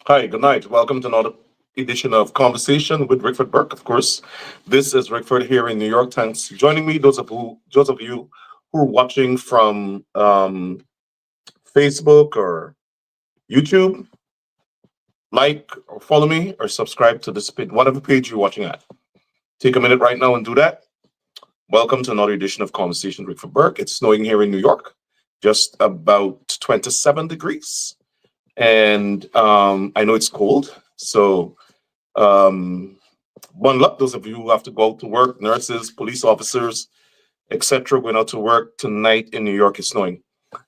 Hi, good night. Welcome to another edition of Conversation with Rickford Burke. Of course, this is Rickford here in New York. Thanks for joining me. Those of you who are watching from Facebook or YouTube, like or follow me or subscribe to this page, whatever page you're watching at. Take a minute right now and do that. Welcome to another edition of Conversation with Rickford Burke. It's snowing here in New York, just about 27 degrees, and I know it's cold, so. Um, Bundle up, those of you who have to go out to work, nurses, police officers, etc., going out to work tonight in New York. It's snowing.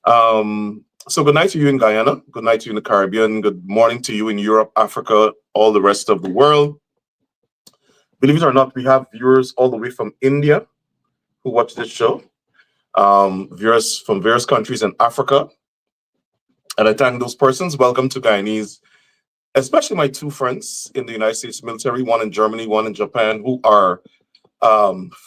So good night to you in Guyana. Good night to you in the Caribbean. Good morning to you in Europe, Africa, all the rest of the world. Believe it or not, we have viewers all the way from India who watch this show. Viewers from various countries in Africa. And I thank those persons. Welcome to Guyanese, especially my two friends in the United States military, one in Germany, one in Japan, who are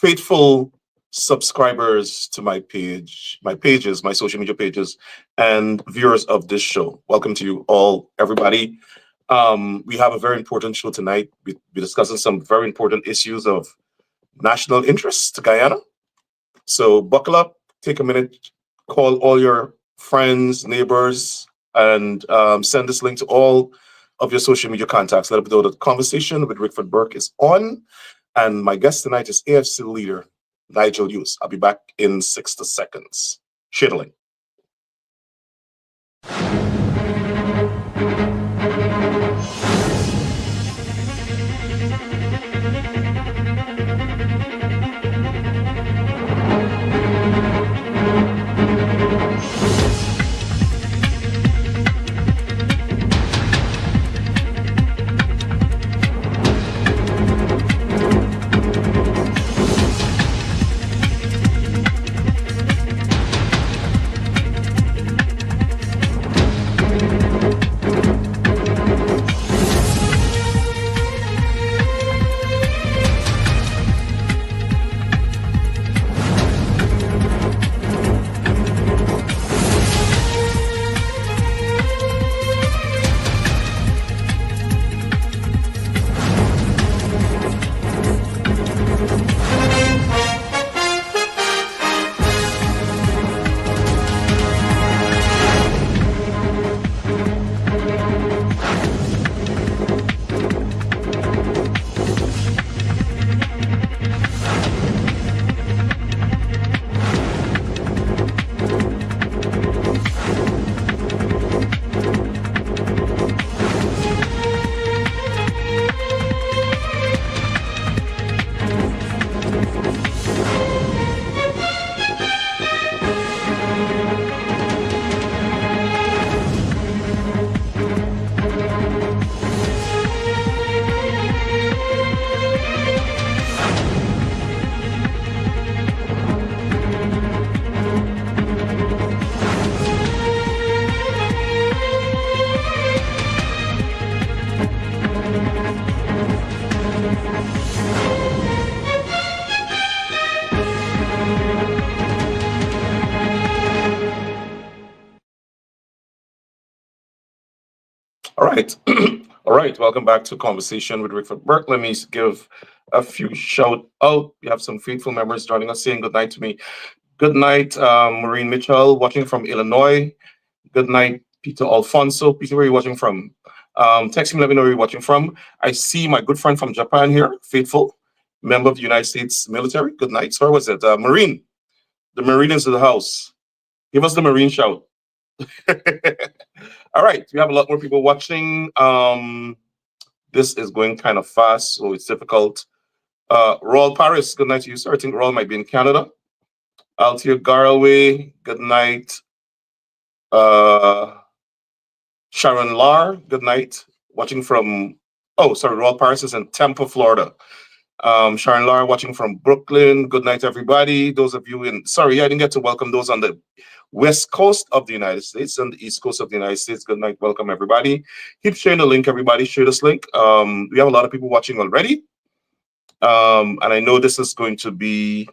faithful subscribers to my pages, my social media pages, and viewers of this show. Welcome to you all, everybody. We have a very important show tonight. We're discussing some very important issues of national interest to Guyana. So buckle up, take a minute, call all your friends, neighbors, and send this link to all of your social media contacts. Let them know that the conversation with Rickford Burke is on. And my guest tonight is AFC leader Nigel Hughes. I'll be back in 60 seconds. Shittling. All right. All right. Welcome back to Conversation with Rickford Burke. Let me give a few shout out. We have some faithful members joining us saying good night to me. Good night, Maureen Mitchell, watching from Illinois. Good night, Peter Alfonso. Peter, where are you watching from? Text me, let me know where you're watching from. I see my good friend from Japan here, faithful member of the United States military. Good night, sir. What's it? Marine. The Marine is in the house. Give us the Marine shout. All right, we have a lot more people watching. This is going kind of fast, so it's difficult. Royal Paris, good night to you, sir. I think Royal might be in Canada. Altia Garaway, good night. Uh, Sharon Lar, good night. Watching from, oh, sorry, Royal Paris is in Tampa, Florida. Sharon Lar watching from Brooklyn. Good night, everybody. Those of you in, sorry, I didn't get to welcome those on the West Coast of the United States and the East Coast of the United States. Good night, welcome, everybody. Keep sharing the link, everybody. Share this link. We have a lot of people watching already. And I know this is going to be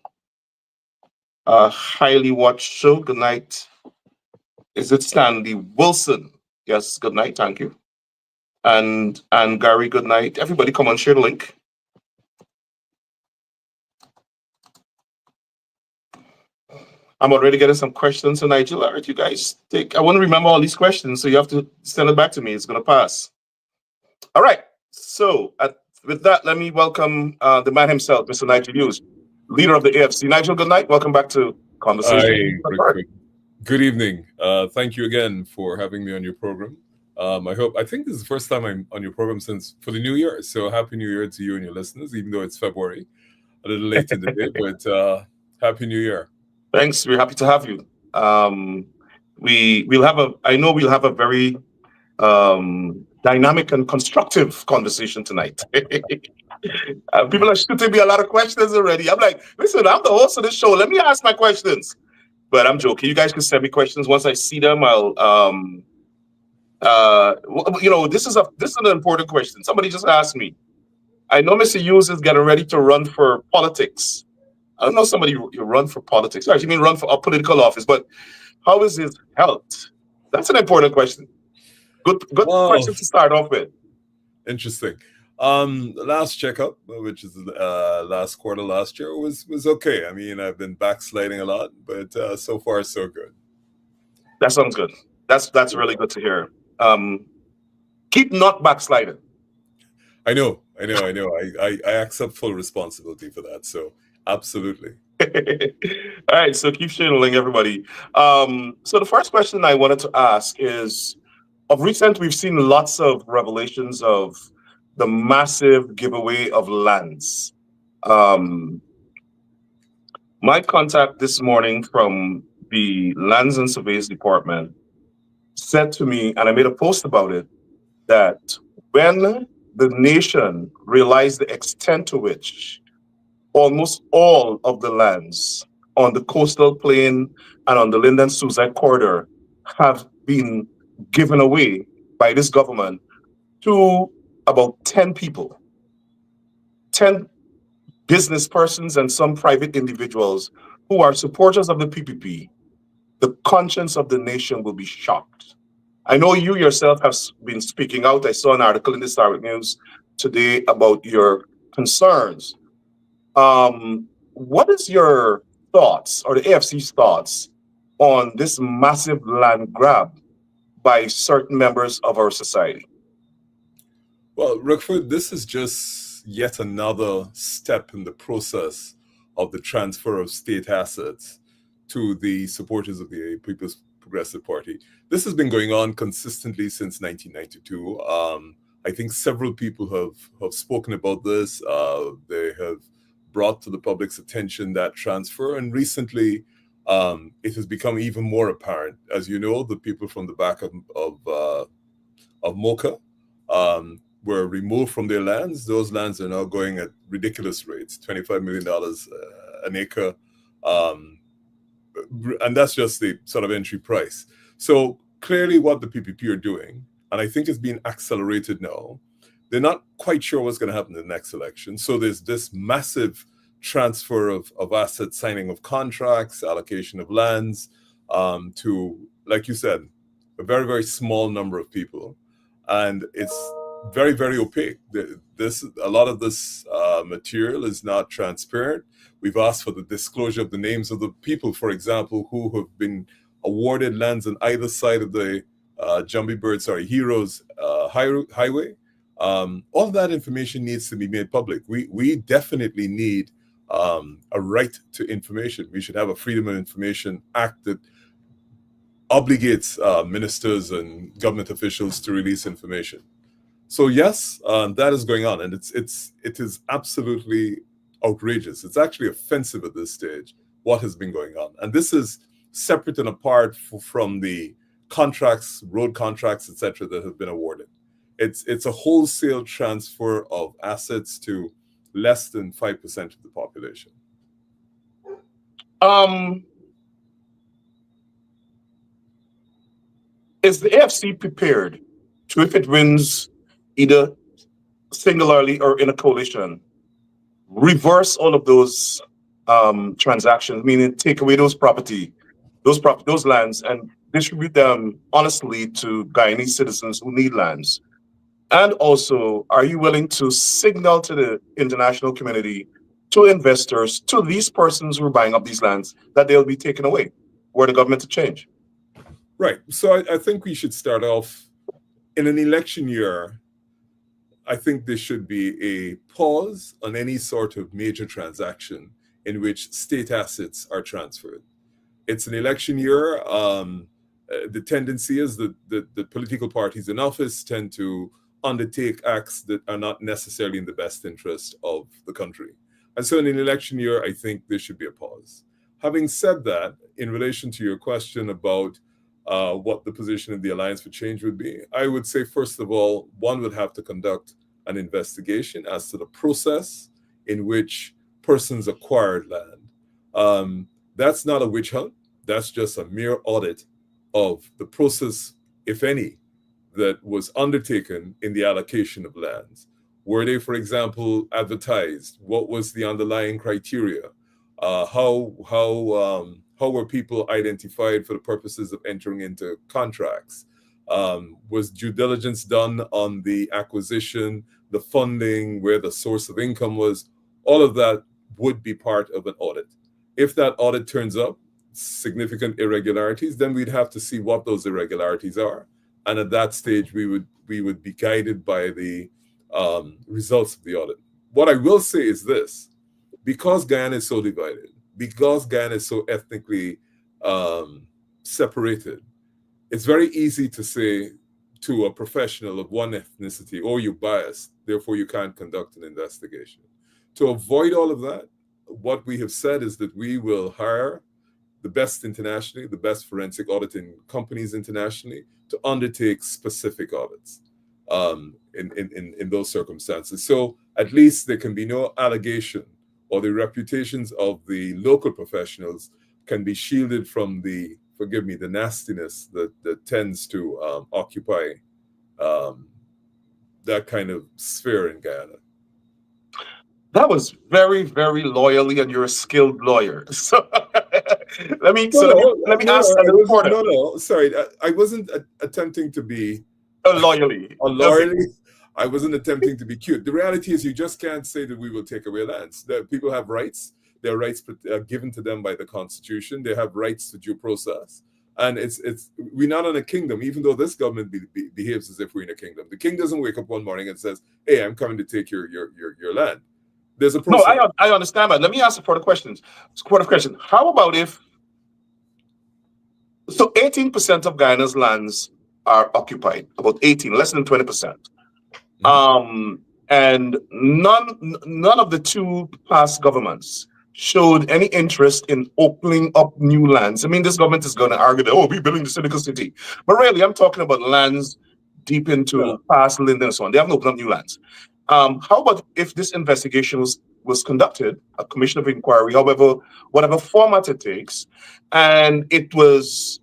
a highly watched show. Good night. Is it Stanley Wilson? Yes, good night. Thank you. and Gary, good night. Everybody, come on, share the link. I'm already getting some questions. So Nigel, all right, you guys take. I want to remember all these questions, so you have to send it back to me. It's going to pass. All right. So with that, let me welcome the man himself, Mr. Nigel Hughes, leader of the AFC. Nigel, good night. Welcome back to Conversation. Hi, good evening. Thank you again for having me on your program. I think this is the first time I'm on your program for the new year. So happy New Year to you and your listeners, even though it's February, a little late in the day, but happy New Year. Thanks. We're happy to have you. We'll have a very dynamic and constructive conversation tonight. People are shooting me a lot of questions already. I'm like, listen, I'm the host of this show. Let me ask my questions. But I'm joking. You guys can send me questions. Once I see them, I'll this is an important question. Somebody just asked me. I know Mr. Hughes is getting ready to run for politics. I don't know somebody you run for politics. Actually, you mean run for a political office, but how is his health? That's an important question. Good question to start off with. Interesting. The last checkup, which is last quarter last year, was okay. I mean, I've been backsliding a lot, but so far so good. That sounds good. That's really good to hear. Keep not backsliding. I know. I accept full responsibility for that. So absolutely. All right. So keep sharing the link, everybody. So the first question I wanted to ask is, of recent, we've seen lots of revelations of the massive giveaway of lands. My contact this morning from the Lands and Surveys Department said to me, and I made a post about it, that when the nation realized the extent to which almost all of the lands on the coastal plain and on the Linden-Suzette corridor have been given away by this government to about 10 people, 10 business persons and some private individuals who are supporters of the PPP, the conscience of the nation will be shocked. I know you yourself have been speaking out. I saw an article in the Star News today about your concerns. What is your thoughts, or the AFC's thoughts, on this massive land grab by certain members of our society? Well, Rookford, this is just yet another step in the process of the transfer of state assets to the supporters of the People's Progressive Party. This has been going on consistently since 1992. I think several people have spoken about this. They have brought to the public's attention that transfer, and recently it has become even more apparent. As you know, the people from the back of Mocha were removed from their lands. Those lands are now going at ridiculous rates, $25 million an acre. And that's just the sort of entry price. So clearly what the PPP are doing, and I think it's being accelerated now, they're not quite sure what's going to happen in the next election. So there's this massive transfer of assets, signing of contracts, allocation of lands to, like you said, a very, very small number of people. And it's very, very opaque. A lot of this material is not transparent. We've asked for the disclosure of the names of the people, for example, who have been awarded lands on either side of the Heroes Highway. All that information needs to be made public. We definitely need a right to information. We should have a Freedom of Information Act that obligates ministers and government officials to release information. So yes, that is going on, and it is absolutely outrageous. It's actually offensive at this stage, what has been going on. And this is separate and apart from the contracts, road contracts, etc., that have been awarded. It's a wholesale transfer of assets to less than 5% of the population. Is the AFC prepared to, if it wins either singularly or in a coalition, reverse all of those transactions, meaning take away those those lands, and distribute them honestly to Guyanese citizens who need lands? And also, are you willing to signal to the international community, to investors, to these persons who are buying up these lands, that they'll be taken away were the government to change? Right. So I think we should start off in an election year. I think there should be a pause on any sort of major transaction in which state assets are transferred. It's an election year. The tendency is that the political parties in office tend to undertake acts that are not necessarily in the best interest of the country. And so in an election year, I think there should be a pause. Having said that, in relation to your question about what the position of the Alliance for Change would be, I would say, first of all, one would have to conduct an investigation as to the process in which persons acquired land. That's not a witch hunt. That's just a mere audit of the process, if any, that was undertaken in the allocation of lands. Were they, for example, advertised? What was the underlying criteria? How were people identified for the purposes of entering into contracts? Was due diligence done on the acquisition, the funding, where the source of income was? All of that would be part of an audit. If that audit turns up significant irregularities, then we'd have to see what those irregularities are, and at that stage we would be guided by the results of the audit. What I will say is this: because Guyana is so divided, because Guyana is so ethnically separated, it's very easy to say to a professional of one ethnicity, "Oh, you're biased, therefore you can't conduct an investigation." To avoid all of that, what we have said is that we will hire the best internationally, the best forensic auditing companies internationally, to undertake specific audits in those circumstances. So at least there can be no allegation, or the reputations of the local professionals can be shielded from the, forgive me, the nastiness that tends to occupy that kind of sphere in Guyana. That was very, very loyally, and you're a skilled lawyer. So let me ask a little further. Sorry, I wasn't attempting to be Loyally. loyally. I wasn't attempting to be cute. The reality is, you just can't say that we will take away lands. That people have rights. Their rights are given to them by the Constitution. They have rights to due process. And we're not in a kingdom, even though this government behaves as if we're in a kingdom. The king doesn't wake up one morning and says, "Hey, I'm coming to take your land." There's a process. No, I understand that. Let me ask a further question. How about if 18% of Guyana's lands are occupied, about 18, less than 20%. And none of the two past governments showed any interest in opening up new lands. I mean, this government is going to argue that, we're building the Cynical City. But really, I'm talking about lands deep into past Linden and so on. They haven't opened up new lands. How about if this investigation was conducted, a commission of inquiry, whatever format it takes, and it was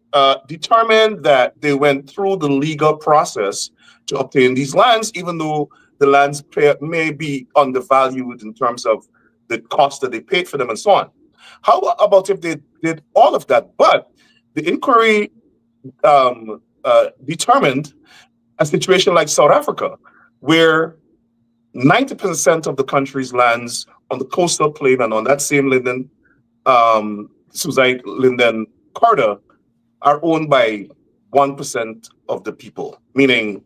determined that they went through the legal process to obtain these lands, even though the lands may be undervalued in terms of the cost that they paid for them and so on. How about if they did all of that, but the inquiry determined a situation like South Africa, where 90% of the country's lands on the coastal plain and on that same Linden, Linden corridor are owned by 1% of the people, meaning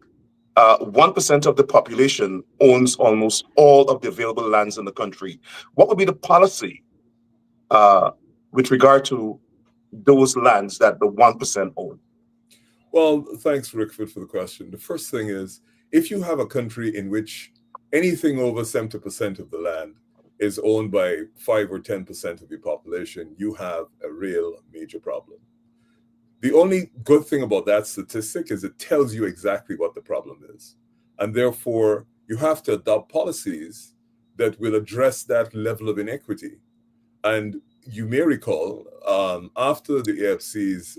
1% of the population owns almost all of the available lands in the country. What would be the policy with regard to those lands that the 1% own? Well, thanks, Rickford, for the question. The first thing is, if you have a country in which anything over 70% of the land is owned by 5 or 10% of your population, you have a real major problem. The only good thing about that statistic is it tells you exactly what the problem is. And therefore, you have to adopt policies that will address that level of inequity. And you may recall, after the AFC's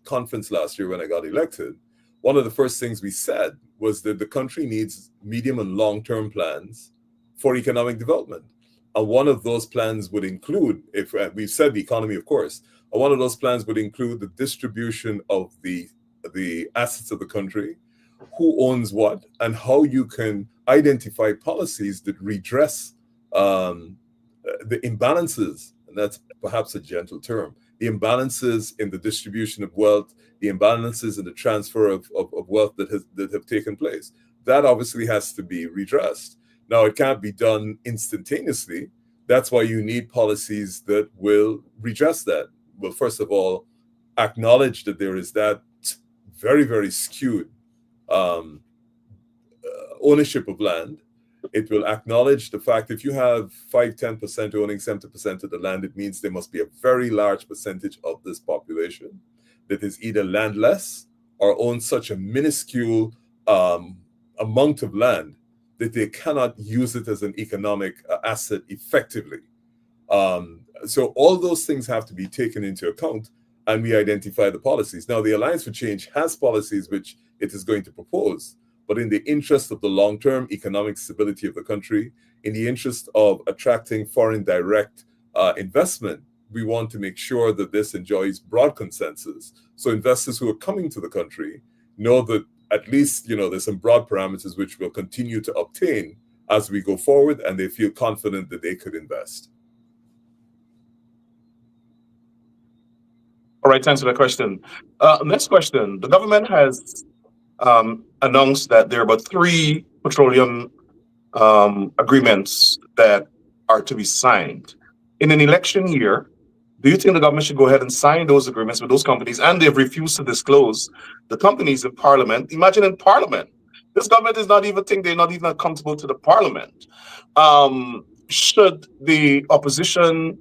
conference last year when I got elected, one of the first things we said was that the country needs medium and long-term plans for economic development. And one of those plans would include, if we've said the economy, of course, one of those plans would include the distribution of the assets of the country, who owns what and how you can identify policies that redress the imbalances, and that's perhaps a gentle term, the imbalances in the distribution of wealth, the imbalances in the transfer of wealth that have taken place. That obviously has to be redressed. Now, it can't be done instantaneously. That's why you need policies that will redress that. Well, first of all, acknowledge that there is that very, very skewed ownership of land. It will acknowledge the fact if you have 5-10% owning 70% of the land, it means there must be a very large percentage of this population that is either landless or owns such a minuscule amount of land that they cannot use it as an economic asset effectively. So all those things have to be taken into account, and we identify the policies. Now, the Alliance for Change has policies which it is going to propose, but in the interest of the long-term economic stability of the country, in the interest of attracting foreign direct investment, we want to make sure that this enjoys broad consensus. So investors who are coming to the country know that at least, there's some broad parameters which we'll continue to obtain as we go forward, and they feel confident that they could invest. All right, thanks for that question. Next question. The government has announced that there are about 3 petroleum agreements that are to be signed. In an election year, do you think the government should go ahead and sign those agreements with those companies? And they've refused to disclose the companies in Parliament. Imagine in Parliament. This government is not even they're not even accountable to the Parliament. Should the opposition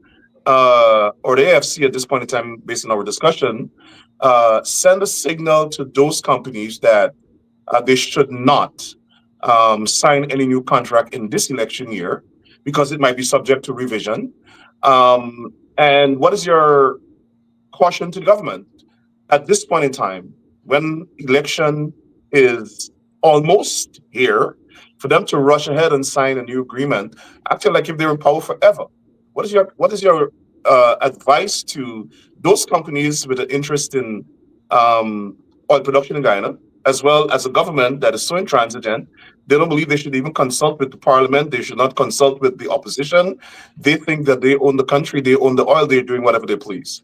or the AFC at this point in time, based on our discussion, send a signal to those companies that they should not sign any new contract in this election year because it might be subject to revision? And what is your caution to the government at this point in time, when election is almost here, for them to rush ahead and sign a new agreement, acting like if they're in power forever? What is your advice to those companies with an interest in oil production in Guyana, as well as a government that is so intransigent? They don't believe they should even consult with the Parliament. They should not consult with the opposition. They think that they own the country, they own the oil, they're doing whatever they please.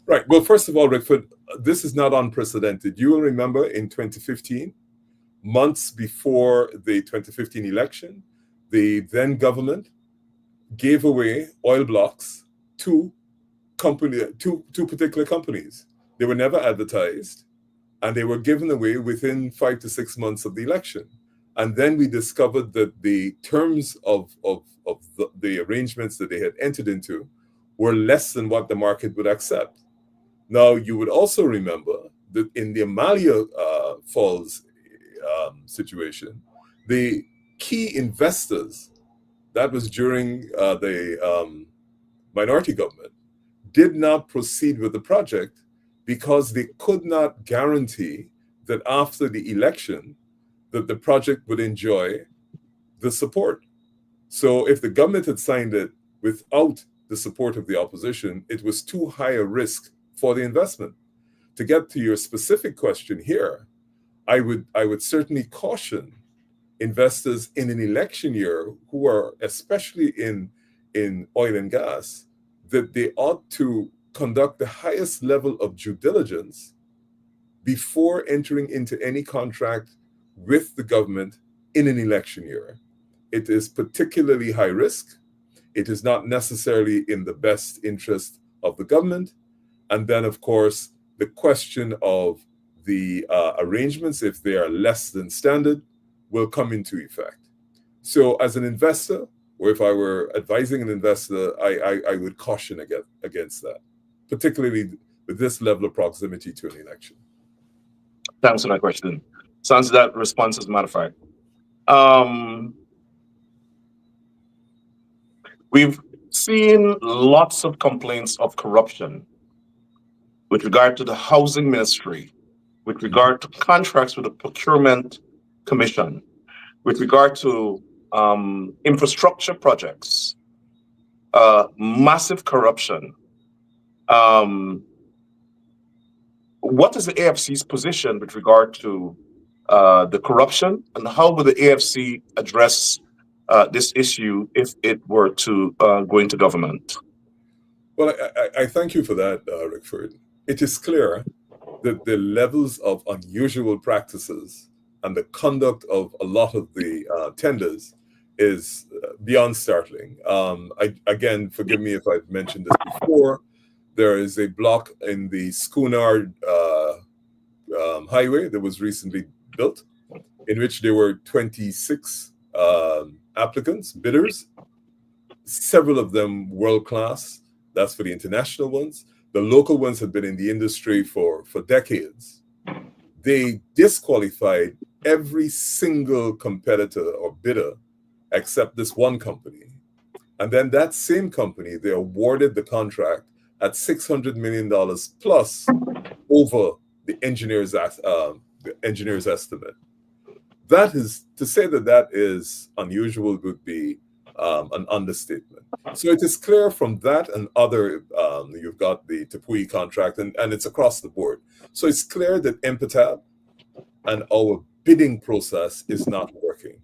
Right. Well, first of all, Rickford, this is not unprecedented. You will remember in 2015, months before the 2015 election, the then government gave away oil blocks to particular companies. They were never advertised, and they were given away within 5 to 6 months of the election. And then we discovered that the terms of the arrangements that they had entered into were less than what the market would accept. Now, you would also remember that in the Amalia Falls situation, the key investors, that was during the minority government, did not proceed with the project because they could not guarantee that after the election that the project would enjoy the support. So if the government had signed it without the support of the opposition, it was too high a risk for the investment. To get to your specific question here, I would certainly caution investors in an election year who are especially in oil and gas that they ought to conduct the highest level of due diligence before entering into any contract with the government in an election year. It is particularly high risk. It is not necessarily in the best interest of the government. And then, of course, the question of the arrangements, if they are less than standard, will come into effect. So as an investor, or if I were advising an investor, I would caution against that, particularly with this level of proximity to an election. Thanks for that question. Sounds that response is modified. We've seen lots of complaints of corruption with regard to the housing ministry, with regard to contracts with the Procurement Commission, with regard to infrastructure projects, massive corruption. What is the AFC's position with regard to the corruption, and how would the AFC address this issue if it were to go into government? Well, I thank you for that, Rickford. It is clear that the levels of unusual practices and the conduct of a lot of the tenders is beyond startling. Again, forgive me if I've mentioned this before. There is a block in the Schooner highway that was recently built, in which there were 26 applicants, bidders, several of them world-class. That's for the international ones. The local ones had been in the industry for decades. They disqualified every single competitor or bidder except this one company. And then that same company, they awarded the contract at $600 million plus over the engineer's estimate. That is, to say that that is unusual would be an understatement. So it is clear from that and other, you've got the Tepui contract, and it's across the board. So it's clear that MPTAB and our bidding process is not working.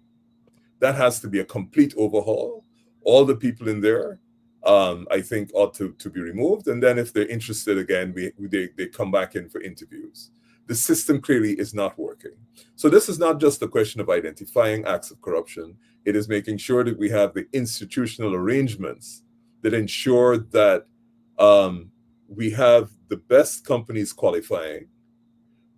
That has to be a complete overhaul. All the people in there, I think, ought to be removed. And then if they're interested again, they come back in for interviews. The system clearly is not working. So this is not just a question of identifying acts of corruption. It is making sure that we have the institutional arrangements that ensure that we have the best companies qualifying,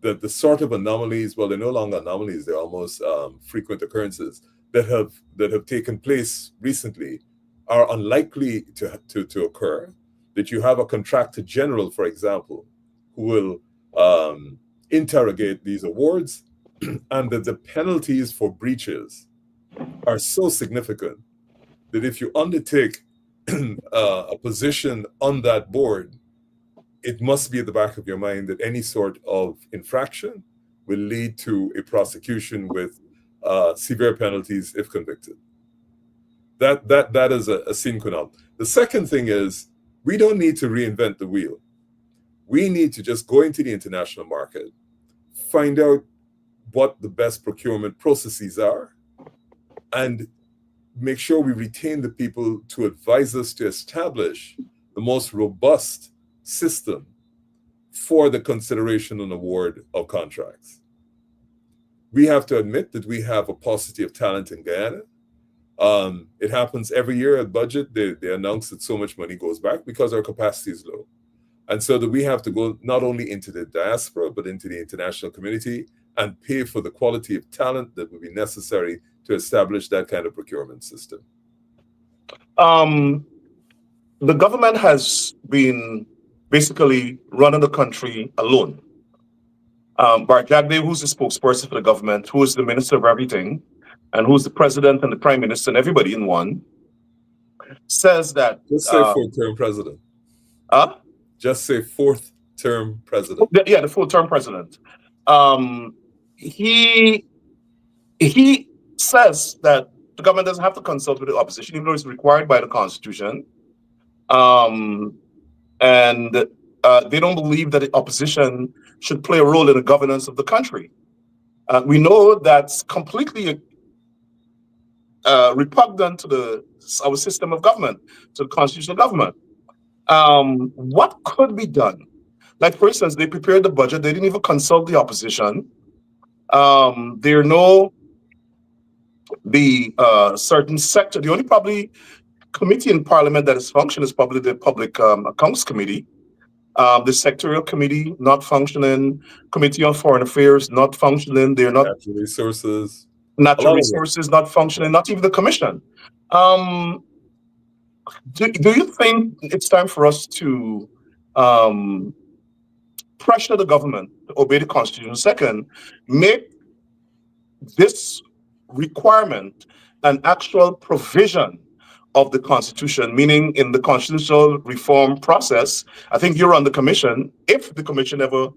that the sort of anomalies, well, they're no longer anomalies, they're almost frequent occurrences that have taken place recently are unlikely to occur, that you have a contractor general, for example, who will interrogate these awards, and that the penalties for breaches are so significant that if you undertake a position on that board, it must be at the back of your mind that any sort of infraction will lead to a prosecution with severe penalties if convicted. That is a sine qua non. The second thing is, we don't need to reinvent the wheel. We need to just go into the international market, find out what the best procurement processes are, and make sure we retain the people to advise us to establish the most robust system for the consideration and award of contracts. We have to admit that we have a paucity of talent in Guyana. It happens every year at budget. They announce that so much money goes back because our capacity is low. And so that we have to go not only into the diaspora, but into the international community and pay for the quality of talent that would be necessary to establish that kind of procurement system. The government has been basically running the country alone. Bart Jagde, who's the spokesperson for the government, who is the minister of everything, and who's the president and the prime minister and everybody in one, says that... Just say fourth-term president. Just say fourth-term president. Yeah, the full-term president. He says that the government doesn't have to consult with the opposition, even though it's required by the Constitution. And they don't believe that the opposition should play a role in the governance of the country. We know that's completely repugnant to our system of government, to the constitutional government. What could be done? Like, for instance, they prepared the budget. They didn't even consult the opposition. There know the certain sector. The only probably committee in Parliament that is functioning is probably the Public Accounts Committee. The Sectorial Committee not functioning. Committee on Foreign Affairs not functioning. They're not. Natural Resources. Natural Resources not functioning. Not even the Commission. Do you think it's time for us to pressure the government to obey the Constitution? Second, make this requirement an actual provision of the Constitution, meaning in the constitutional reform process. I think you're on the Commission. If the Commission ever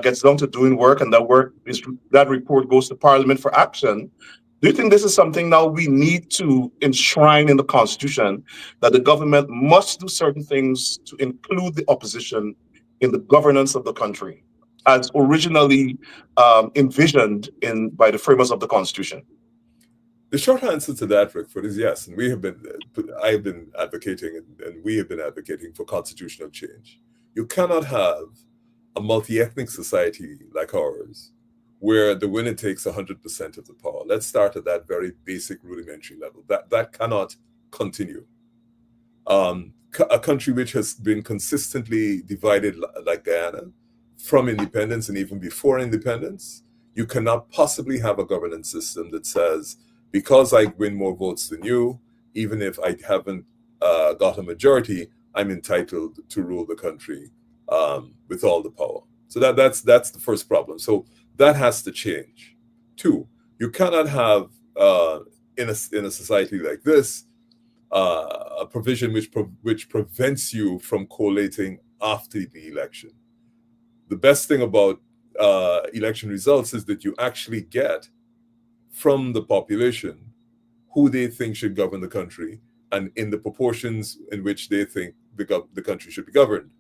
gets down to doing work and that report goes to Parliament for action, do you think this is something now we need to enshrine in the Constitution, that the government must do certain things to include the opposition in the governance of the country? as originally envisioned by the framers of the Constitution? The short answer to that, Rickford, is yes. And I have been advocating, and we have been advocating for constitutional change. You cannot have a multi-ethnic society like ours where the winner takes 100% of the power. Let's start at that very basic rudimentary level. That cannot continue. A country which has been consistently divided like Guyana from independence and even before independence, you cannot possibly have a governance system that says, because I win more votes than you, even if I haven't got a majority, I'm entitled to rule the country with all the power. So that's the first problem. So that has to change. Two, you cannot have in a society like this a provision which prevents you from collating after the election. The best thing about election results is that you actually get from the population who they think should govern the country and in the proportions in which they think the country should be governed.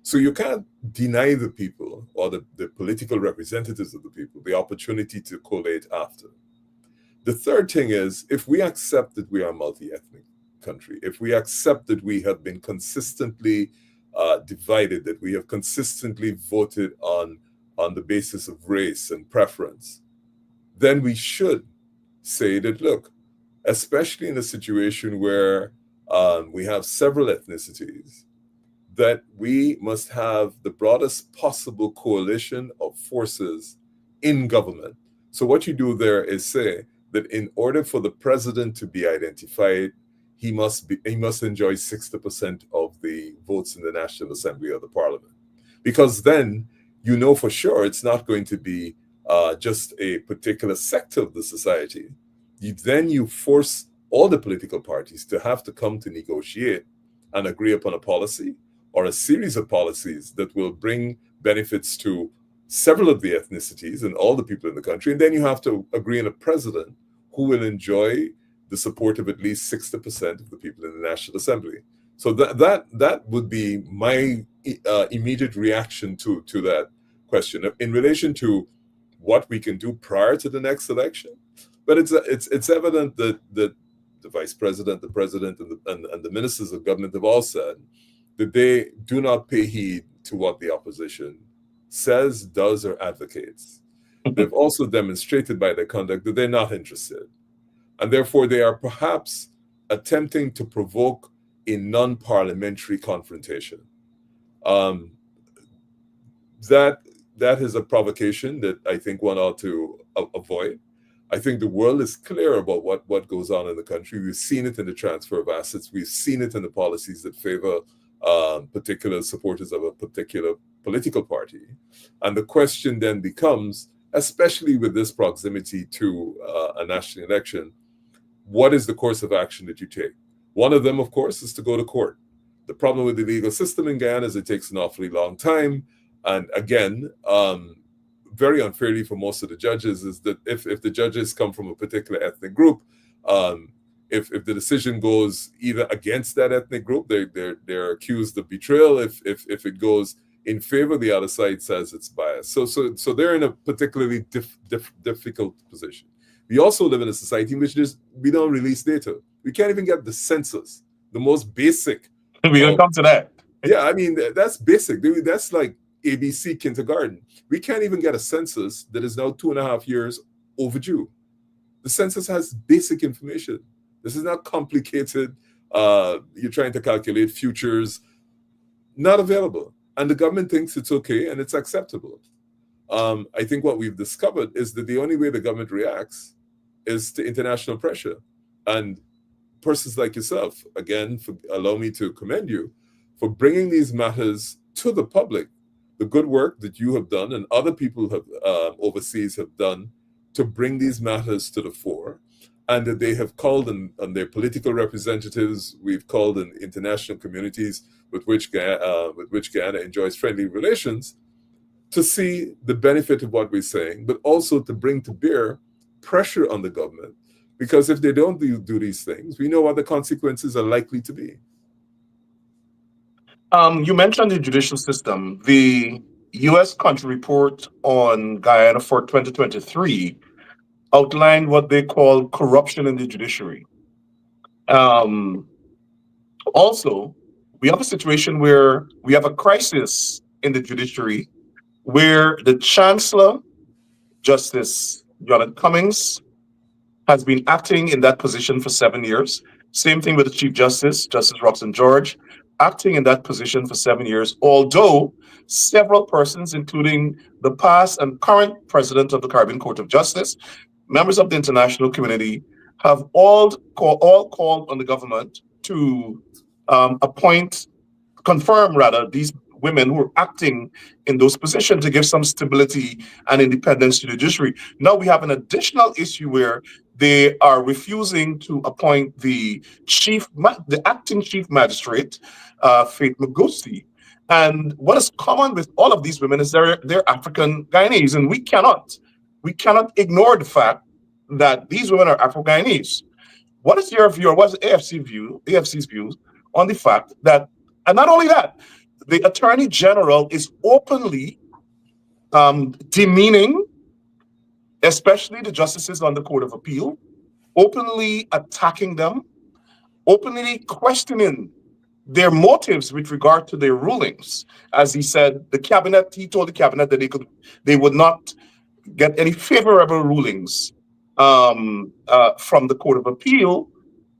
So you can't deny the people or the political representatives of the people the opportunity to collate after. The third thing is, if we accept that we are a multi-ethnic country, if we accept that we have been consistently divided, that we have consistently voted on the basis of race and preference, then we should say that, look, especially in a situation where we have several ethnicities, that we must have the broadest possible coalition of forces in government. So what you do there is say that in order for the president to be identified, he must enjoy 60% of the votes in the National Assembly or the Parliament, because then you know for sure it's not going to be just a particular sector of the society. You force all the political parties to have to come to negotiate and agree upon a policy or a series of policies that will bring benefits to several of the ethnicities and all the people in the country. And then you have to agree on a president who will enjoy the support of at least 60% of the people in the National Assembly. So that would be my immediate reaction to that question in relation to what we can do prior to the next election. But it's evident that the vice president, the president, and the ministers of government have all said that they do not pay heed to what the opposition says, does, or advocates. They've also demonstrated by their conduct that they're not interested. And therefore, they are perhaps attempting to provoke a non-parliamentary confrontation. That is a provocation that I think one ought to avoid. I think the world is clear about what goes on in the country. We've seen it in the transfer of assets. We've seen it in the policies that favor particular supporters of a particular political party. And the question then becomes, especially with this proximity to a national election, what is the course of action that you take? One of them, of course, is to go to court. The problem with the legal system in Guyana is it takes an awfully long time. And again, very unfairly for most of the judges, is that if the judges come from a particular ethnic group, if the decision goes either against that ethnic group, they're accused of betrayal. If it goes in favor, the other side says it's biased. So they're in a particularly difficult position. We also live in a society in which we don't release data. We can't even get the census, the most basic. We're gonna come to that. Yeah, I mean that's basic. That's like ABC kindergarten. We can't even get a census that is now 2.5 years overdue. The census has basic information. This is not complicated. You're trying to calculate futures. Not available. And the government thinks it's okay and it's acceptable. I think what we've discovered is that the only way the government reacts is to international pressure. And persons like yourself, again, allow me to commend you for bringing these matters to the public. The good work that you have done and other people have overseas have done to bring these matters to the fore, and that they have called on their political representatives. We've called in international communities with which Guyana enjoys friendly relations, to see the benefit of what we're saying, but also to bring to bear pressure on the government. Because if they don't do these things, we know what the consequences are likely to be. You mentioned the judicial system. The U.S. country report on Guyana for 2023 outlined what they call corruption in the judiciary. Um, Also, we have a situation where we have a crisis in the judiciary where the Chancellor, Justice Jonathan Cummings, has been acting in that position for 7 years. Same thing with the Chief Justice, Justice Roxanne George, acting in that position for 7 years, although several persons, including the past and current president of the Caribbean Court of Justice, members of the international community, have all called on the government to appoint, confirm rather, these women who are acting in those positions to give some stability and independence to the judiciary. Now we have an additional issue where they are refusing to appoint the acting chief magistrate, Faith Magusi. And what is common with all of these women is they're African Guyanese, and we cannot ignore the fact that these women are Afro Guyanese. What is your view, or what's AFC's views on the fact that, and not only that, the Attorney General is openly demeaning, especially the justices on the Court of Appeal, openly attacking them, openly questioning their motives with regard to their rulings. As he said, he told the cabinet that they would not get any favorable rulings from the Court of Appeal.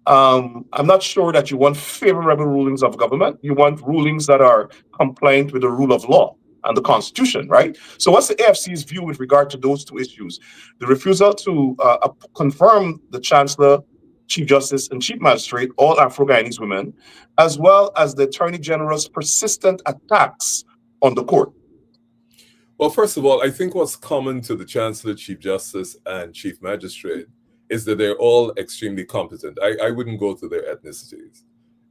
I'm not sure that you want favorable rulings of government. You want rulings that are compliant with the rule of law and the Constitution, right? So what's the AFC's view with regard to those two issues? The refusal to confirm the Chancellor, Chief Justice, and Chief Magistrate, all Afro-Guyanese women, as well as the Attorney General's persistent attacks on the court. Well, first of all, I think what's common to the Chancellor, Chief Justice, and Chief Magistrate is that they're all extremely competent. I wouldn't go to their ethnicities.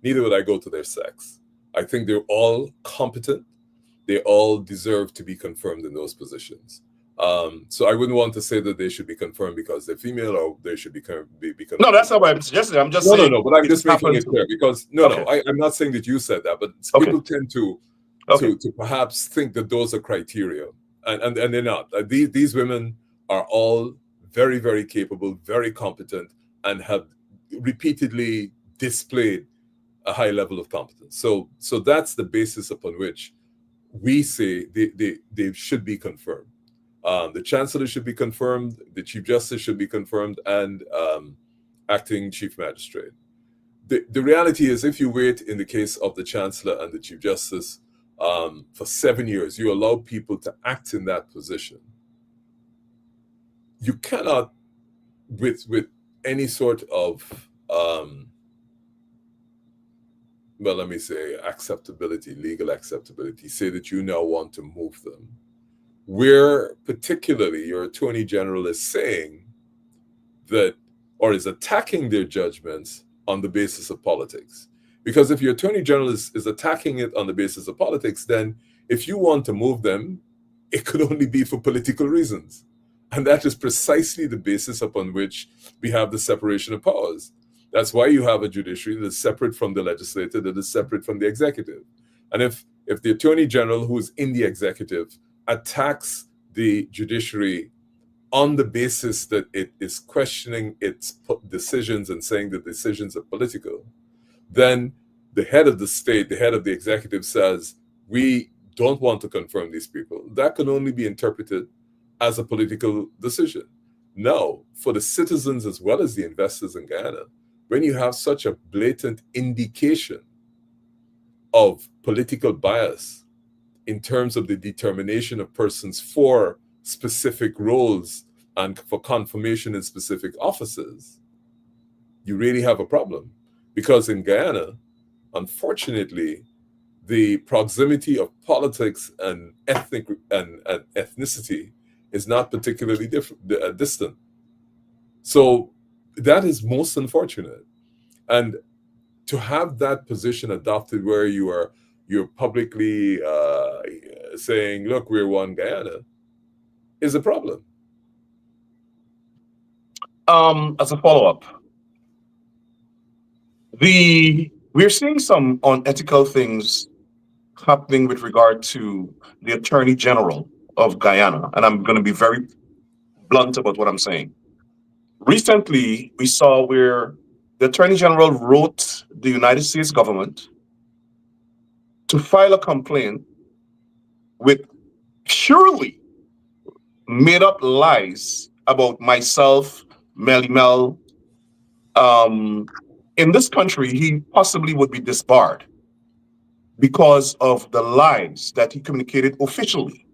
Neither would I go to their sex. I think they're all competent. They all deserve to be confirmed in those positions. So I wouldn't want to say that they should be confirmed because they're female or they should be confirmed. No, that's not what I'm suggesting. I'm just saying. No, but I'm just making it clear because I'm not saying that you said that, but people tend to perhaps think that those are criteria, and they're not. These women are all very, very capable, very competent, and have repeatedly displayed a high level of competence. So that's the basis upon which we say they should be confirmed. The Chancellor should be confirmed, the Chief Justice should be confirmed, and acting Chief Magistrate. The reality is, if you wait in the case of the Chancellor and the Chief Justice for 7 years, you allow people to act in that position. You cannot, with any sort of let me say acceptability, legal acceptability, say that you now want to move them, where particularly your Attorney General is saying that, or is attacking their judgments on the basis of politics. Because if your Attorney General is attacking it on the basis of politics, then if you want to move them, it could only be for political reasons. And that is precisely the basis upon which we have the separation of powers. That's why you have a judiciary that is separate from the legislature, that is separate from the executive. And if the Attorney General, who is in the executive, attacks the judiciary on the basis that it is questioning its decisions and saying that decisions are political, then the head of the state, the head of the executive says, we don't want to confirm these people. That can only be interpreted as a political decision. Now, for the citizens as well as the investors in Guyana, when you have such a blatant indication of political bias in terms of the determination of persons for specific roles and for confirmation in specific offices, you really have a problem. Because in Guyana, unfortunately, the proximity of politics and ethnic and ethnicity is not particularly distant. So that is most unfortunate. And to have that position adopted where you're publicly saying, look, we're one Guyana, is a problem. As a follow-up, we're seeing some unethical things happening with regard to the Attorney General of Guyana, and I'm going to be very blunt about what I'm saying. Recently, we saw where the Attorney General wrote the United States government to file a complaint with purely made up lies about myself, Melly Mel. Um, in this country, he possibly would be disbarred because of the lies that he communicated officially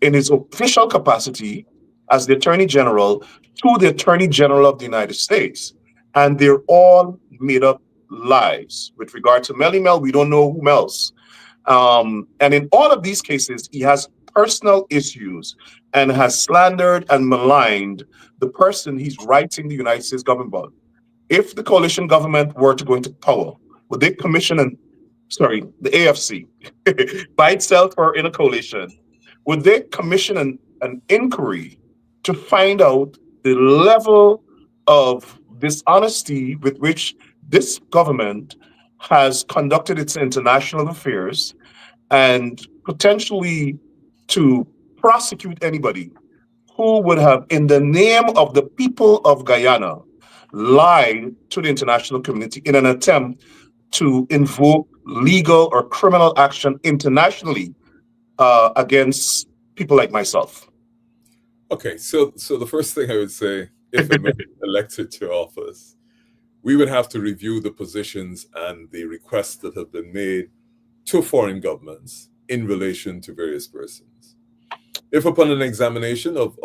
in his official capacity as the Attorney General to the Attorney General of the United States. And they're all made up lies. With regard to Melly Mel, we don't know who else. And in all of these cases, he has personal issues and has slandered and maligned the person he's writing the United States government about. If the coalition government were to go into power, would they commission the AFC by itself or in a coalition, would they commission an inquiry to find out the level of dishonesty with which this government has conducted its international affairs and potentially to prosecute anybody who would have, in the name of the people of Guyana, lied to the international community in an attempt to invoke legal or criminal action internationally against people like myself? Okay, so the first thing I would say, if I'm elected to office, we would have to review the positions and the requests that have been made to foreign governments in relation to various persons. If upon an examination of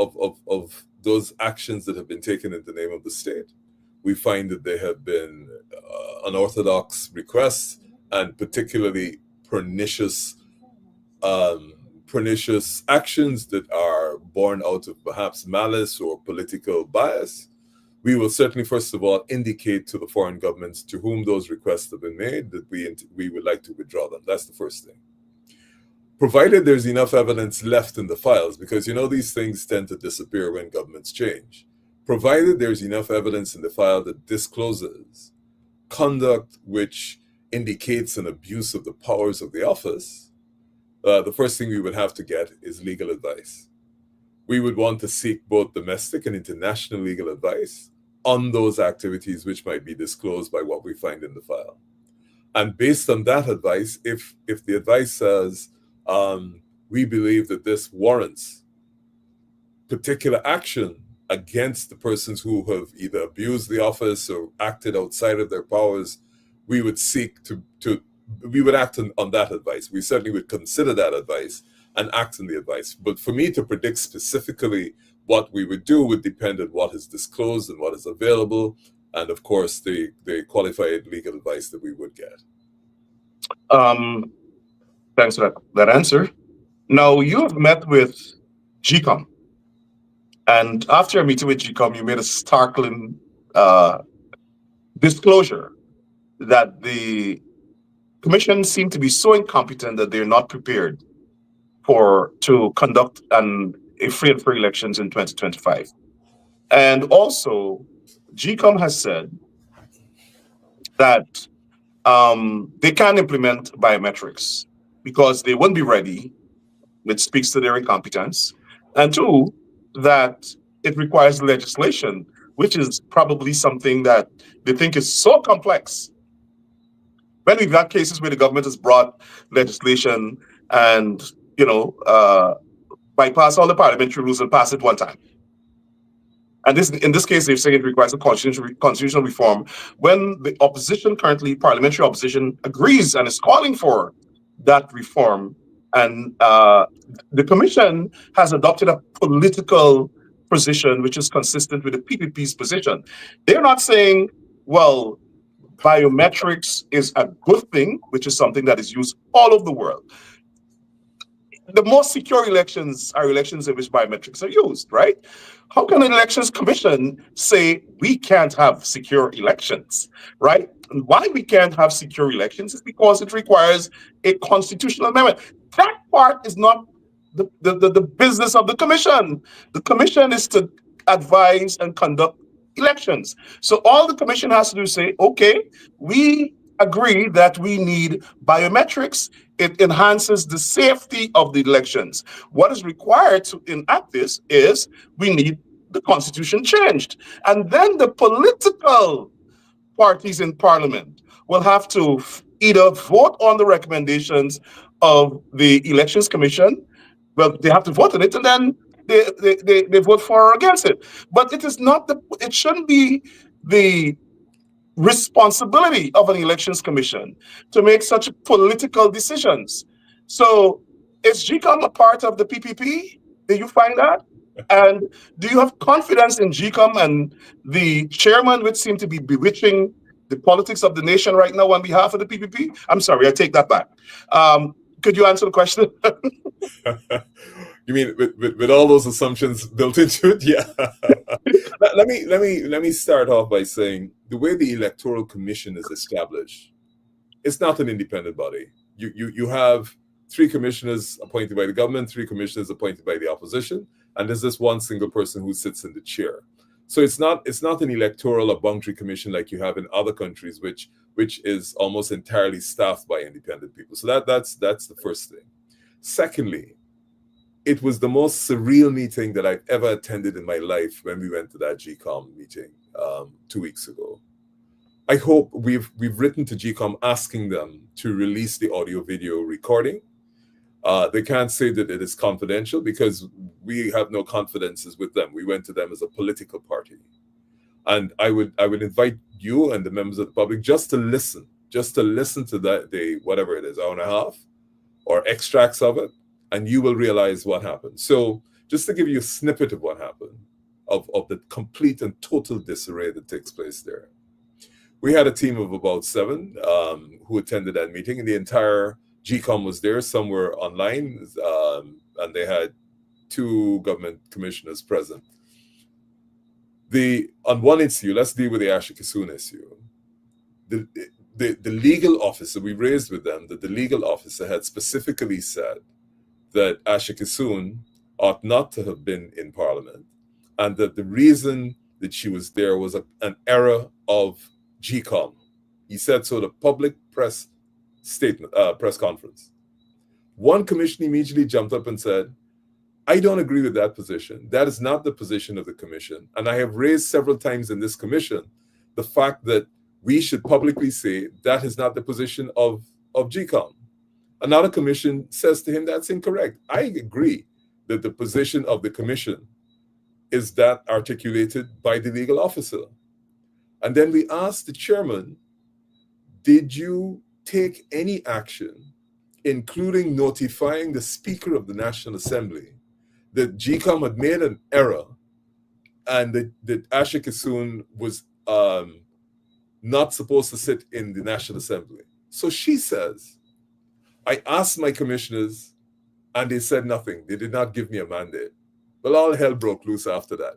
those actions that have been taken in the name of the state, we find that there have been unorthodox requests and particularly pernicious actions that are born out of perhaps malice or political bias, we will certainly, first of all, indicate to the foreign governments to whom those requests have been made that we would like to withdraw them. That's the first thing. Provided there's enough evidence left in the files, because these things tend to disappear when governments change. Provided there's enough evidence in the file that discloses conduct which indicates an abuse of the powers of the office, the first thing we would have to get is legal advice. We would want to seek both domestic and international legal advice on those activities which might be disclosed by what we find in the file. And based on that advice, if the advice says, we believe that this warrants particular action against the persons who have either abused the office or acted outside of their powers, we would seek we would act on that advice. We certainly would consider that advice and act on the advice. But for me to predict specifically what we would do would depend on what is disclosed and what is available, and of course the qualified legal advice that we would get. Thanks for that answer. Now, you have met with GECOM, and after a meeting with GECOM, you made a startling disclosure that the Commission seemed to be so incompetent that they're not prepared to conduct a free and fair elections in 2025. And also, GECOM has said that they can't implement biometrics because they won't be ready, which speaks to their incompetence. And two, that it requires legislation, which is probably something that they think is so complex. When we've had cases where the government has brought legislation and, bypass all the parliamentary rules and pass it one time. And in this case, they're saying it requires a constitutional reform when the opposition, currently parliamentary opposition, agrees and is calling for that reform. And the Commission has adopted a political position which is consistent with the PPP's position. They're not saying, well, biometrics is a good thing, which is something that is used all over the world. The most secure elections are elections in which biometrics are used, right? How can an elections commission say we can't have secure elections, right? And why we can't have secure elections is because it requires a constitutional amendment. That part is not the business of the commission. The commission is to advise and conduct elections. So all the commission has to do is say, okay, we agree that we need biometrics. It enhances the safety of the elections. What is required to enact this is we need the constitution changed. And then the political parties in parliament will have to either vote on the recommendations of the elections commission, well, they have to vote on it, and then they vote for or against it. But it is not it shouldn't be the responsibility of an elections commission to make such political decisions. So is GECOM a part of the PPP? Did you find that? And do you have confidence in GECOM and the chairman, which seem to be bewitching the politics of the nation right now on behalf of the PPP? I'm sorry, I take that back. Could you answer the question? You mean with all those assumptions built into it? Yeah. let me start off by saying the way the Electoral Commission is established, it's not an independent body. You have 3 commissioners appointed by the government, 3 commissioners appointed by the opposition, and there's this one single person who sits in the chair. So it's not an electoral or boundary commission like you have in other countries, which is almost entirely staffed by independent people. So that's the first thing. Secondly, it was the most surreal meeting that I've ever attended in my life when we went to that GECOM meeting 2 weeks ago. I hope we've written to GECOM asking them to release the audio-video recording. They can't say that it is confidential because we have no confidences with them. We went to them as a political party. And I would invite you and the members of the public just to listen to that, whatever it is, hour and a half, or extracts of it, and you will realize what happened. So just to give you a snippet of what happened, of the complete and total disarray that takes place there. We had a team of about 7 who attended that meeting, and the entire GECOM was there. Some were online, and they had 2 government commissioners present. On one issue, let's deal with the Asha Kissoon issue. The legal officer, we raised with them that the legal officer had specifically said that Asha Kissoon ought not to have been in Parliament, and that the reason that she was there was an error of GECOM. He said so at a public press conference. One commission immediately jumped up and said, I don't agree with that position. That is not the position of the commission. And I have raised several times in this commission the fact that we should publicly say that is not the position of GECOM. Another commission says to him that's incorrect. I agree that the position of the commission is that articulated by the legal officer. And then we asked the chairman, did you take any action, including notifying the Speaker of the National Assembly, that GECOM had made an error and that Asha Kissoon was not supposed to sit in the National Assembly? So she says, I asked my commissioners and they said nothing. They did not give me a mandate. Well, all hell broke loose after that.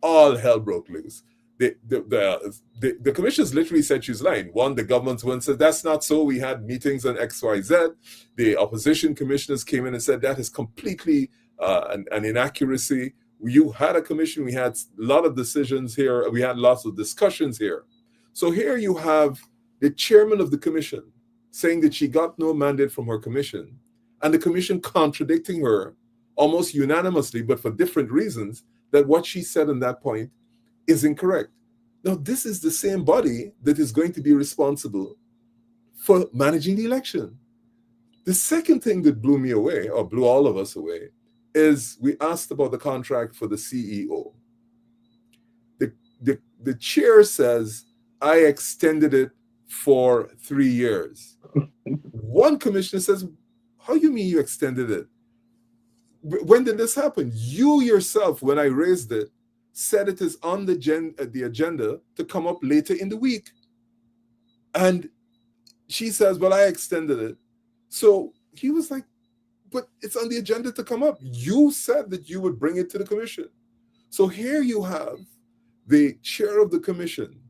All hell broke loose. The commissioners literally said she's lying. One, the government's one said, that's not so. We had meetings on XYZ. The opposition commissioners came in and said that is completely an inaccuracy. You had a commission. We had a lot of decisions here. We had lots of discussions here. So here you have the chairman of the commission saying that she got no mandate from her commission, and the commission contradicting her almost unanimously, but for different reasons, that what she said on that point is incorrect. Now, this is the same body that is going to be responsible for managing the election. The second thing that blew me away, or blew all of us away, is we asked about the contract for the CEO. The chair says, I extended it for 3 years. One commissioner says, how you mean you extended it? When did this happen? You yourself, when I raised it, said it is on the agenda to come up later in the week. And she says, well, I extended it. So he was like, but it's on the agenda to come up. You said that you would bring it to the commission. So here you have the chair of the commission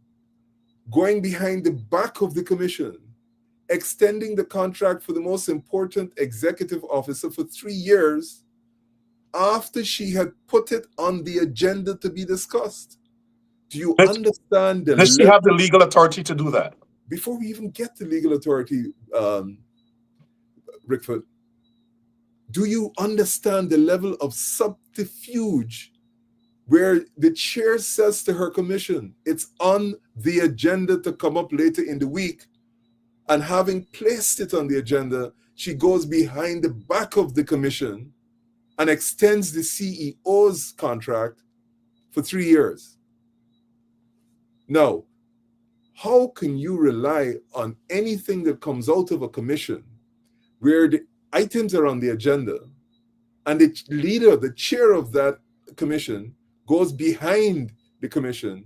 going behind the back of the commission, extending the contract for the most important executive officer for 3 years after she had put it on the agenda to be discussed. Do you understand the Does she have the legal authority to do that? before we even get to legal authority, Rickford, do you understand the level of subterfuge where the chair says to her commission, it's on the agenda to come up later in the week, and having placed it on the agenda, she goes behind the back of the commission and extends the CEO's contract for 3 years. Now, how can you rely on anything that comes out of a commission where the items are on the agenda and the leader, the chair of that commission, goes behind the commission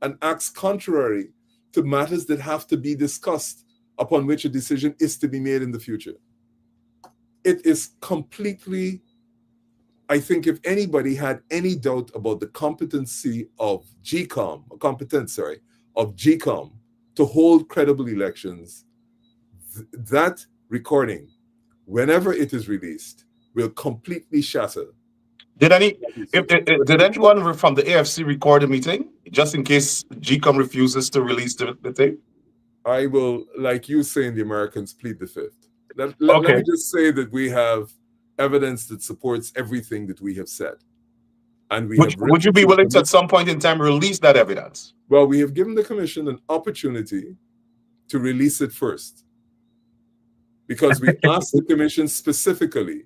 and acts contrary to matters that have to be discussed upon which a decision is to be made in the future? It is completely, I think if anybody had any doubt about the competency of GECOM, of GECOM to hold credible elections, that recording, whenever it is released, will completely shatter. Did anyone from the AFC record the meeting, just in case GECOM refuses to release the tape? I will, like you saying, the Americans plead the fifth. Let me just say that we have evidence that supports everything that we have said. And would you be willing to, at some point in time, release that evidence? Well, we have given the commission an opportunity to release it first, because we asked the commission specifically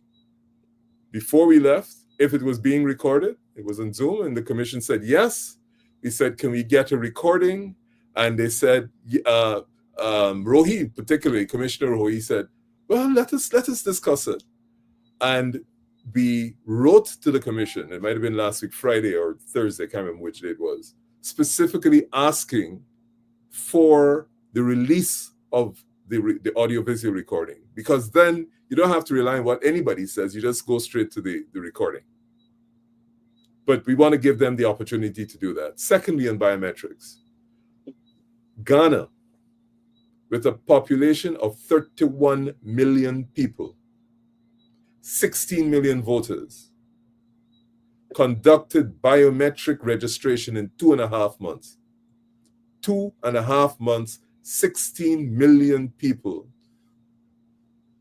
before we left if it was being recorded. It was on Zoom, and the commission said yes. We said, can we get a recording? And they said, Rohi, particularly Commissioner Rohi, said, well, let us discuss it. And we wrote to the commission, it might have been last week, Friday or Thursday, I can't remember which day it was, specifically asking for the release of the audio-visual recording, because then you don't have to rely on what anybody says, you just go straight to the recording. But we want to give them the opportunity to do that. Secondly, on biometrics, Ghana, with a population of 31 million people, 16 million voters, conducted biometric registration in 2.5 months. 2.5 months, 16 million people,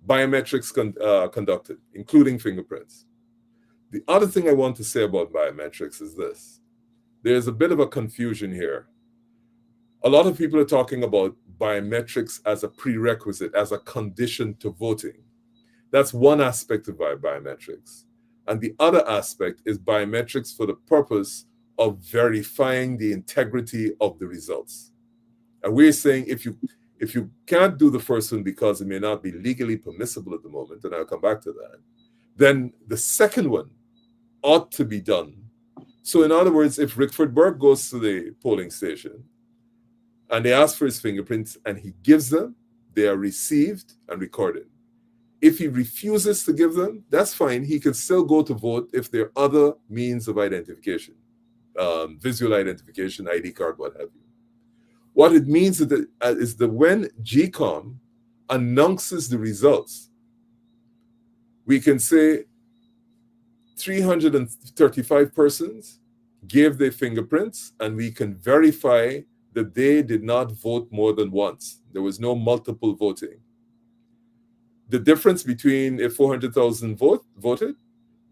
biometrics conducted, including fingerprints. The other thing I want to say about biometrics is this. There's a bit of a confusion here. A lot of people are talking about biometrics as a prerequisite, as a condition to voting. That's one aspect of biometrics. And the other aspect is biometrics for the purpose of verifying the integrity of the results. And we're saying if you can't do the first one because it may not be legally permissible at the moment, and I'll come back to that, then the second one ought to be done. So in other words, if Rickford Burke goes to the polling station and they ask for his fingerprints and he gives them, they are received and recorded. If he refuses to give them, that's fine. He can still go to vote if there are other means of identification, visual identification, ID card, what have you. What it means is that when GECOM announces the results, we can say 335 persons gave their fingerprints, and we can verify that they did not vote more than once. There was no multiple voting. The difference between if 400,000 voted,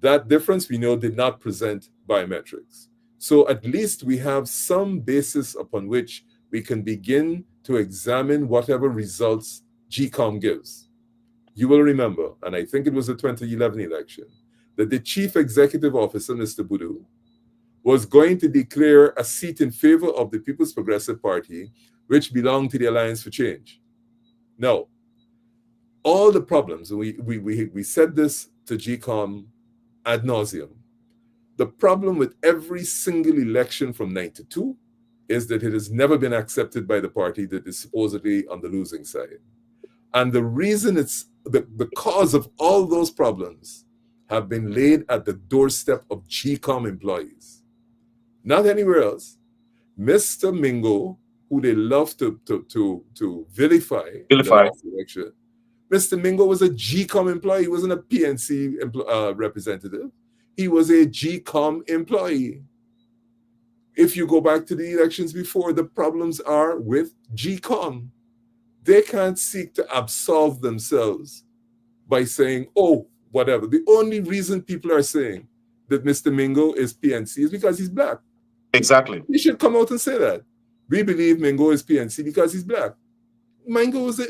that difference we know did not present biometrics. So at least we have some basis upon which we can begin to examine whatever results GECOM gives. You will remember, and I think it was the 2011 election, that the chief executive officer, Mr. Boudou, was going to declare a seat in favor of the People's Progressive Party, which belonged to the Alliance for Change. Now, all the problems, we said this to GECOM ad nauseum. The problem with every single election from 92 is that it has never been accepted by the party that is supposedly on the losing side. And the reason it's the cause of all those problems have been laid at the doorstep of GECOM employees, not anywhere else. Mr. Mingo, who they love to vilify. In the last election, Mr. Mingo was a GECOM employee. He wasn't a PNC representative. He was a GECOM employee. If you go back to the elections before, the problems are with GECOM. They can't seek to absolve themselves by saying, oh, whatever. The only reason people are saying that Mr. Mingo is PNC is because he's black. Exactly. He should come out and say that. We believe Mingo is PNC because he's black. Mingo was a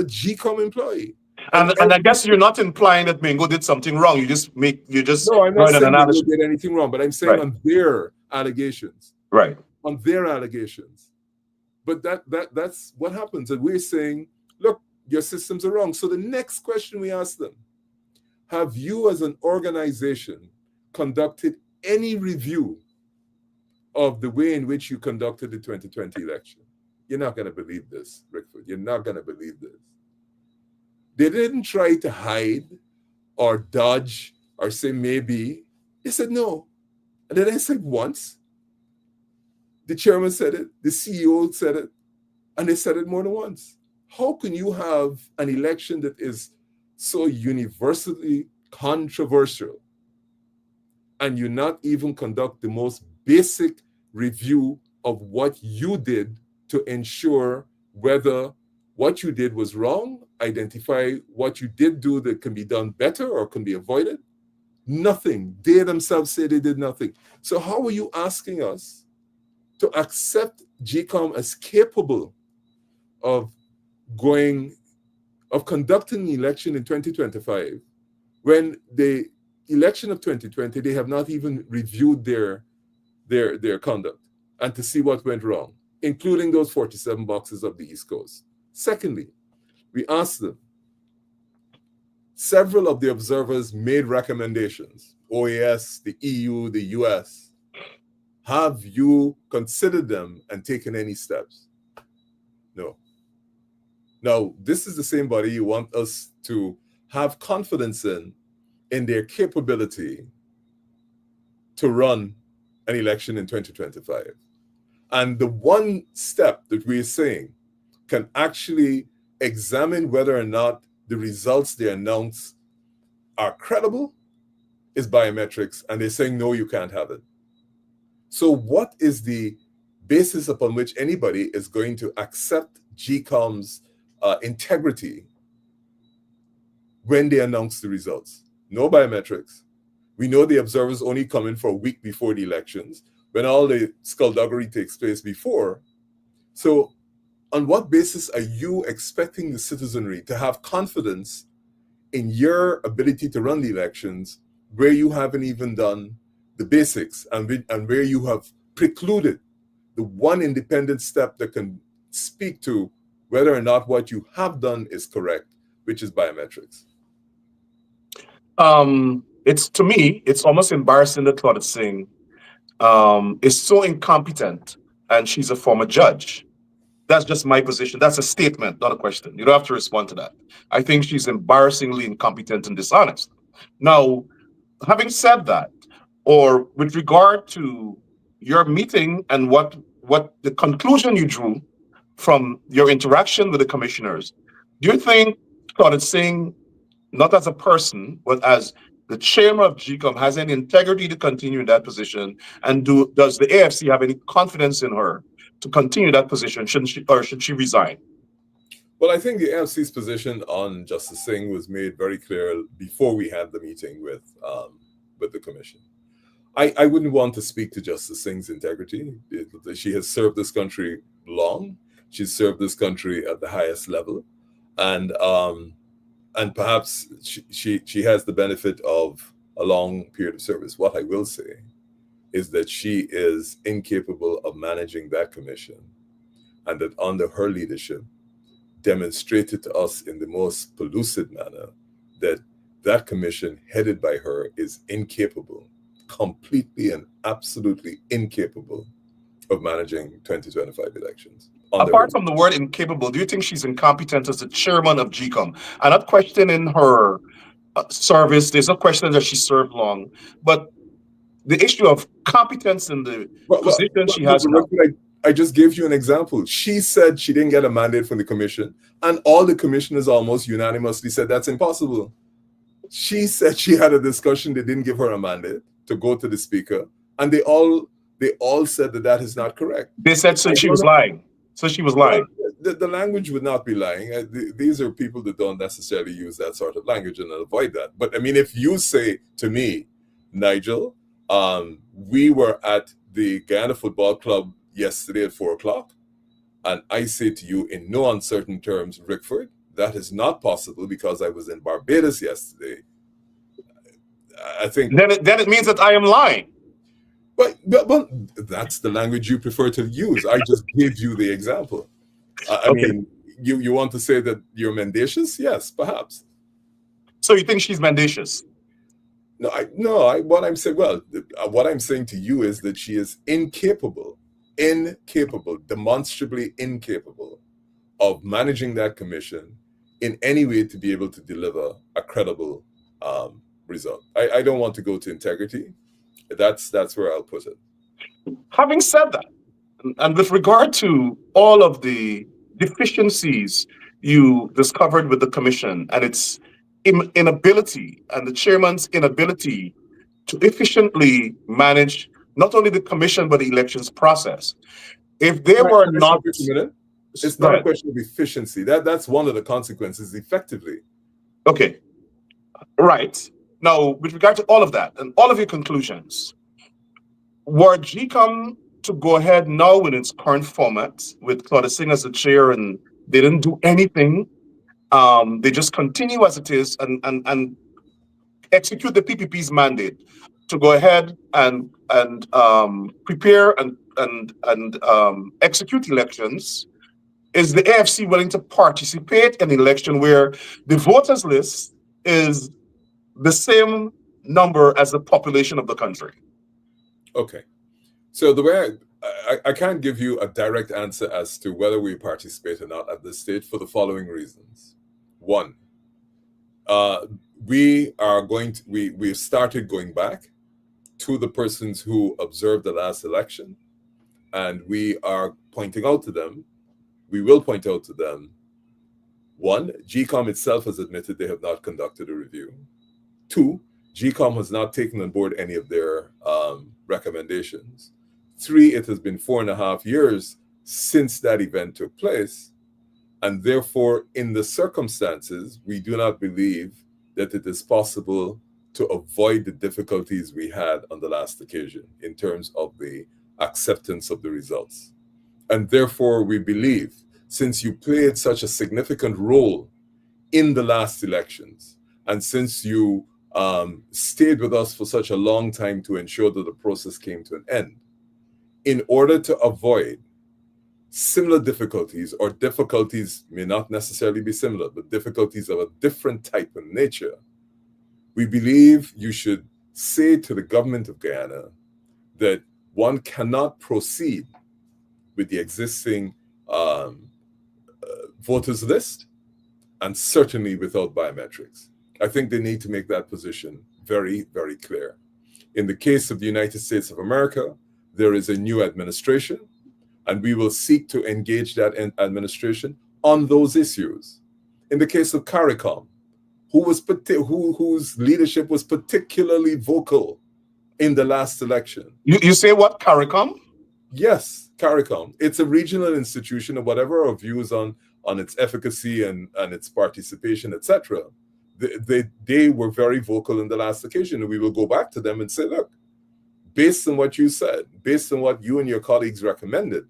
GECOM employee. And I guess you're not implying that Mingo did something wrong. You just no, I'm not an saying analysis. Mingo did anything wrong, but I'm saying Right. on their allegations. Right. On their allegations. But that's what happens. And we're saying, look, your systems are wrong. So the next question we ask them, have you as an organization conducted any review of the way in which you conducted the 2020 election? You're not going to believe this, Rickford. You're not going to believe this. They didn't try to hide or dodge or say maybe. They said no. And then I said once. The chairman said it, the CEO said it, and they said it more than once. How can you have an election that is so universally controversial and you not even conduct the most basic review of what you did to ensure whether what you did was wrong, identify what you did do that can be done better or can be avoided? Nothing. They themselves say they did nothing. So how are you asking us to accept GECOM as capable of conducting the election in 2025 when the election of 2020, they have not even reviewed their conduct and to see what went wrong, including those 47 boxes of the East Coast. Secondly, we asked them, several of the observers made recommendations, OAS, the EU, the US. Have you considered them and taken any steps? No. Now, this is the same body you want us to have confidence in their capability to run an election in 2025. And the one step that we're saying can actually examine whether or not the results they announce are credible is biometrics, and they're saying, no, you can't have it. So what is the basis upon which anybody is going to accept GECOM's integrity when they announce the results? No biometrics. We know the observers only come in for a week before the elections, when all the skullduggery takes place before. So on what basis are you expecting the citizenry to have confidence in your ability to run the elections where you haven't even done the basics and where you have precluded the one independent step that can speak to whether or not what you have done is correct, which is biometrics? To me, it's almost embarrassing that Claudette Singh is so incompetent, and she's a former judge. That's just my position. That's a statement, not a question. You don't have to respond to that. I think she's embarrassingly incompetent and dishonest. Now, having said that, or with regard to your meeting and what the conclusion you drew from your interaction with the commissioners, do you think Claudette Singh, not as a person, but as the chairman of GECOM, has any integrity to continue in that position? And does the AFC have any confidence in her to continue that position? Should she resign? Well, I think the AFC's position on Justice Singh was made very clear before we had the meeting with the commission. I wouldn't want to speak to Justice Singh's integrity. She has served this country long. She's served this country at the highest level, and perhaps she has the benefit of a long period of service. What I will say is that she is incapable of managing that commission, and that under her leadership demonstrated to us in the most pellucid manner that that commission headed by her is incapable, completely and absolutely incapable of managing 2025 elections. Apart from the word incapable, do you think she's incompetent as the chairman of GECOM? I'm not questioning her service. There's no question that she served long, but the issue of competence in the position she has now. I just gave you an example. She said she didn't get a mandate from the commission, and all the commissioners almost unanimously said that's impossible. She said she had a discussion. They didn't give her a mandate to go to the speaker, and they all said that is not correct. They said she was lying. So she was lying. the language would not be lying. These are people that don't necessarily use that sort of language and avoid that. But I mean, if you say to me, Nigel, we were at the Guyana Football Club yesterday at 4 o'clock, and I say to you in no uncertain terms, Rickford, that is not possible because I was in Barbados yesterday. I think then it means that I am lying. But that's the language you prefer to use. I just gave you the example. I Okay. mean, you want to say that you're mendacious? Yes, perhaps. So you think she's mendacious? What I'm saying, what I'm saying to you is that she is incapable, demonstrably incapable of managing that commission in any way to be able to deliver a credible result. I don't want to go to integrity. That's where I'll put it. Having said that, and with regard to all of the deficiencies you discovered with the commission and its inability and the chairman's inability to efficiently manage not only the commission but the elections process, if they were not, it's not a question of efficiency. That's one of the consequences. Effectively, okay, right. Now, with regard to all of that and all of your conclusions, were GECOM to go ahead now in its current format with Claudia Singh as the chair and they didn't do anything, they just continue as it is and execute the PPP's mandate to go ahead and prepare and execute elections? Is the AFC willing to participate in an election where the voters list is the same number as the population of the country? Okay. So the way I can't give you a direct answer as to whether we participate or not at this stage for the following reasons. One, we've started going back to the persons who observed the last election, and we are pointing out to them, we will point out to them, one, GECOM itself has admitted they have not conducted a review. Two, GECOM has not taken on board any of their recommendations. Three, it has been 4.5 years since that event took place, and therefore, in the circumstances, we do not believe that it is possible to avoid the difficulties we had on the last occasion in terms of the acceptance of the results. And therefore, we believe, since you played such a significant role in the last elections, and since you stayed with us for such a long time to ensure that the process came to an end, in order to avoid similar difficulties, or difficulties may not necessarily be similar, but difficulties of a different type and nature, we believe you should say to the government of Guyana that one cannot proceed with the existing voters list, and certainly without biometrics. I think they need to make that position very, very clear. In the case of the United States of America, there is a new administration, and we will seek to engage that administration on those issues. In the case of CARICOM, whose leadership was particularly vocal in the last election. You say what, CARICOM? Yes, CARICOM. It's a regional institution, and whatever our views on its efficacy and its participation, etc., they were very vocal in the last occasion, and we will go back to them and say, look, based on what you said, based on what you and your colleagues recommended,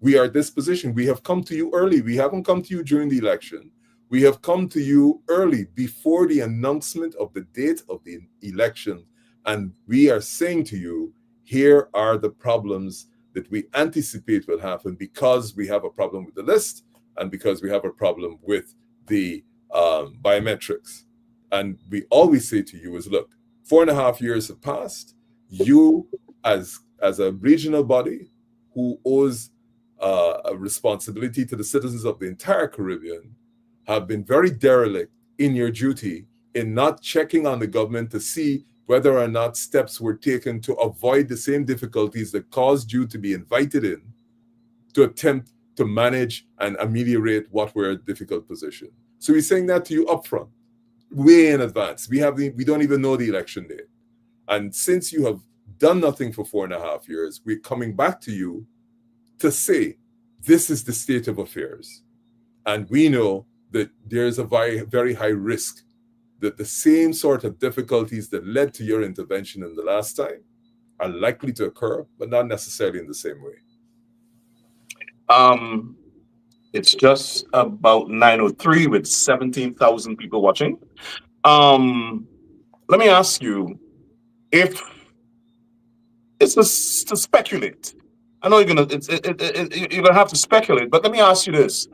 we are at this position. We have come to you early. We haven't come to you during the election. We have come to you early, before the announcement of the date of the election, and we are saying to you, here are the problems that we anticipate will happen because we have a problem with the list and because we have a problem with the biometrics. And we always say to you is, look, 4.5 years have passed. You, as a regional body who owes a responsibility to the citizens of the entire Caribbean, have been very derelict in your duty in not checking on the government to see whether or not steps were taken to avoid the same difficulties that caused you to be invited in to attempt to manage and ameliorate what were a difficult position. So we're saying that to you upfront, way in advance. We don't even know the election date. And since you have done nothing for 4.5 years, we're coming back to you to say this is the state of affairs. And we know that there's a very, very high risk that the same sort of difficulties that led to your intervention in the last time are likely to occur, but not necessarily in the same way. It's just about 9:03 with 17,000 people watching. Let me ask you, if it's to speculate. I know you're gonna have to speculate, but let me ask you this: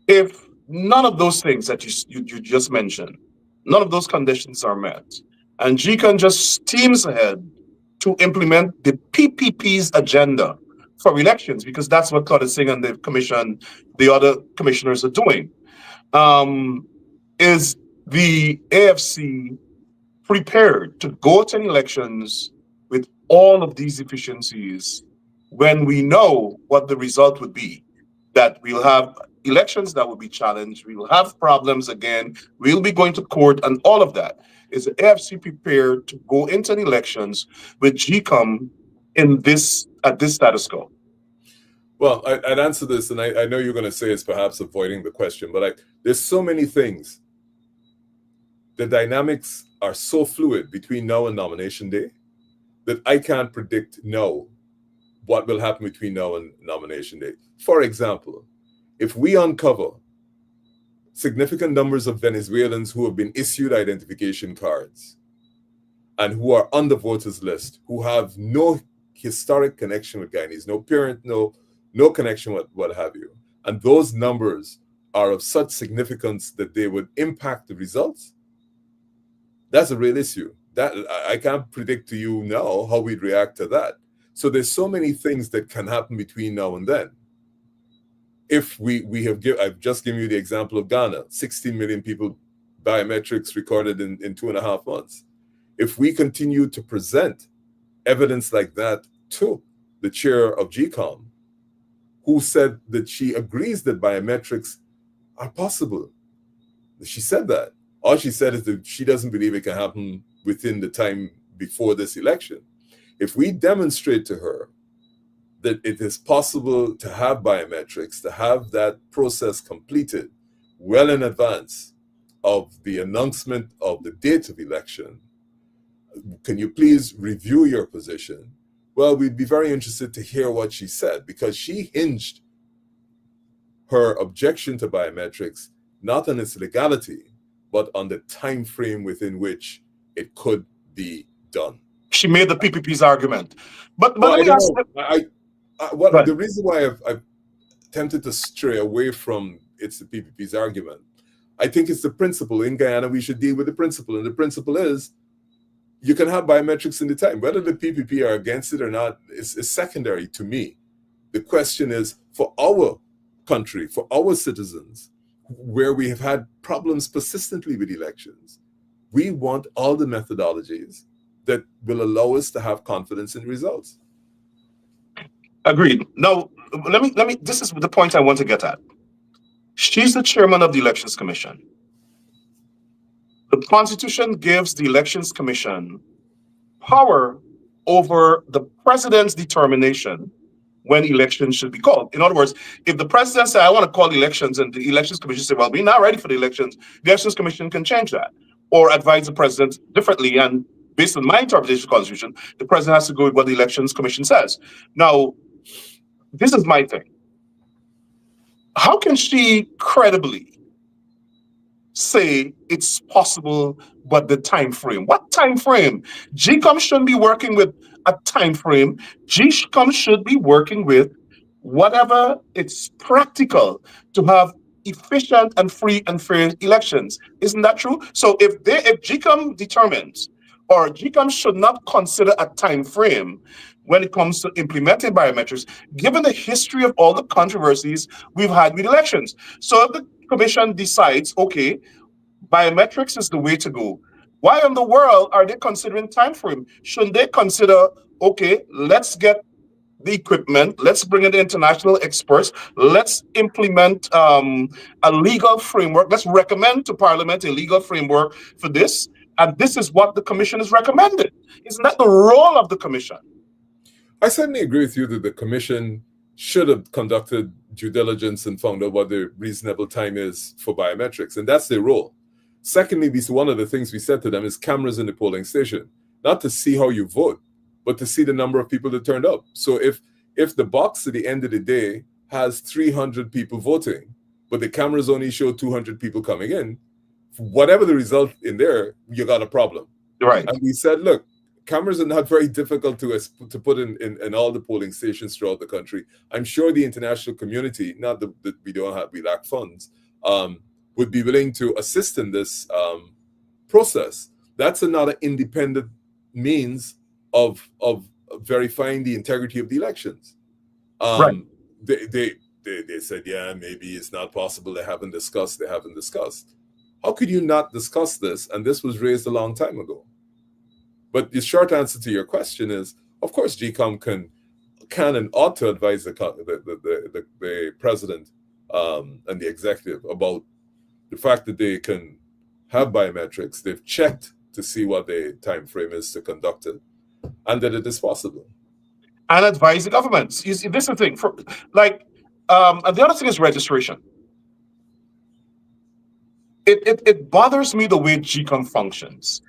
if none of those things that you just mentioned, none of those conditions are met, and GECOM just steams ahead to implement the PPP's agenda for elections, because that's what Claude is saying and the commission, the other commissioners are doing. Is the AFC prepared to go to elections with all of these efficiencies when we know what the result would be? That we'll have elections that will be challenged, we will have problems again, we'll be going to court and all of that. Is the AFC prepared to go into elections with GECOM at this status quo? Well, I'd answer this, and I know you're going to say it's perhaps avoiding the question, but there's so many things. The dynamics are so fluid between now and nomination day that I can't predict now what will happen between now and nomination day. For example, if we uncover significant numbers of Venezuelans who have been issued identification cards and who are on the voters list, who have no historic connection with Guyanese, no parent, no connection with what have you, and those numbers are of such significance that they would impact the results, that's a real issue. That I can't predict to you now how we'd react to that. So there's so many things that can happen between now and then. If I've just given you the example of Ghana, 16 million people biometrics recorded in 2.5 months. If we continue to present evidence like that to the chair of GECOM, who said that she agrees that biometrics are possible. She said that. All she said is that she doesn't believe it can happen within the time before this election. If we demonstrate to her that it is possible to have biometrics, to have that process completed well in advance of the announcement of the date of election, can you please review your position? Well, we'd be very interested to hear what she said, because she hinged her objection to biometrics not on its legality, but on the time frame within which it could be done. She made the PPP's argument. But let me ask the reason why I've tempted to stray away from the PPP's argument, I think it's the principle. In Guyana, we should deal with the principle. And the principle is you can have biometrics in the time. Whether the PPP are against it or not is secondary to me. The question is, for our country, for our citizens, where we have had problems persistently with elections, we want all the methodologies that will allow us to have confidence in results. Agreed. Now, let me. This is the point I want to get at. She's the chairman of the Elections Commission. The Constitution gives the Elections Commission power over the president's determination when elections should be called. In other words, if the president says, I want to call elections, and the Elections Commission says, well, we're not ready for the elections, the Elections Commission can change that or advise the president differently. And based on my interpretation of the Constitution, the president has to go with what the Elections Commission says. Now, this is my thing. How can she credibly say it's possible, but the time frame? What time frame? GECOM shouldn't be working with a time frame. GECOM should be working with whatever it's practical to have efficient and free and fair elections. Isn't that true? So if GECOM determines, or GECOM should not consider a time frame when it comes to implementing biometrics, given the history of all the controversies we've had with elections. So if the commission decides, okay, biometrics is the way to go, why in the world are they considering time frame? Shouldn't they consider, okay, let's get the equipment, let's bring in the international experts, let's implement a legal framework, let's recommend to Parliament a legal framework for this, and this is what the commission has recommended. Isn't that the role of the commission? I certainly agree with you that the commission should have conducted due diligence and found out what the reasonable time is for biometrics, and that's their role. Secondly, one of the things we said to them is cameras in the polling station, not to see how you vote, but to see the number of people that turned up. So if the box at the end of the day has 300 people voting, but the cameras only show 200 people coming in, whatever the result in there, you got a problem. Right. And we said, look, cameras are not very difficult to put in all the polling stations throughout the country. I'm sure the international community, not that we lack funds, would be willing to assist in this process. That's another independent means of verifying the integrity of the elections. Right. They said, yeah, maybe it's not possible. They haven't discussed. How could you not discuss this? And this was raised a long time ago. But the short answer to your question is, of course, GECOM can and ought to advise the president and the executive about the fact that they can have biometrics. They've checked to see what the time frame is to conduct it, and that it is possible. And advise the governments. This is the thing. And the other thing is registration. It bothers me the way GECOM functions.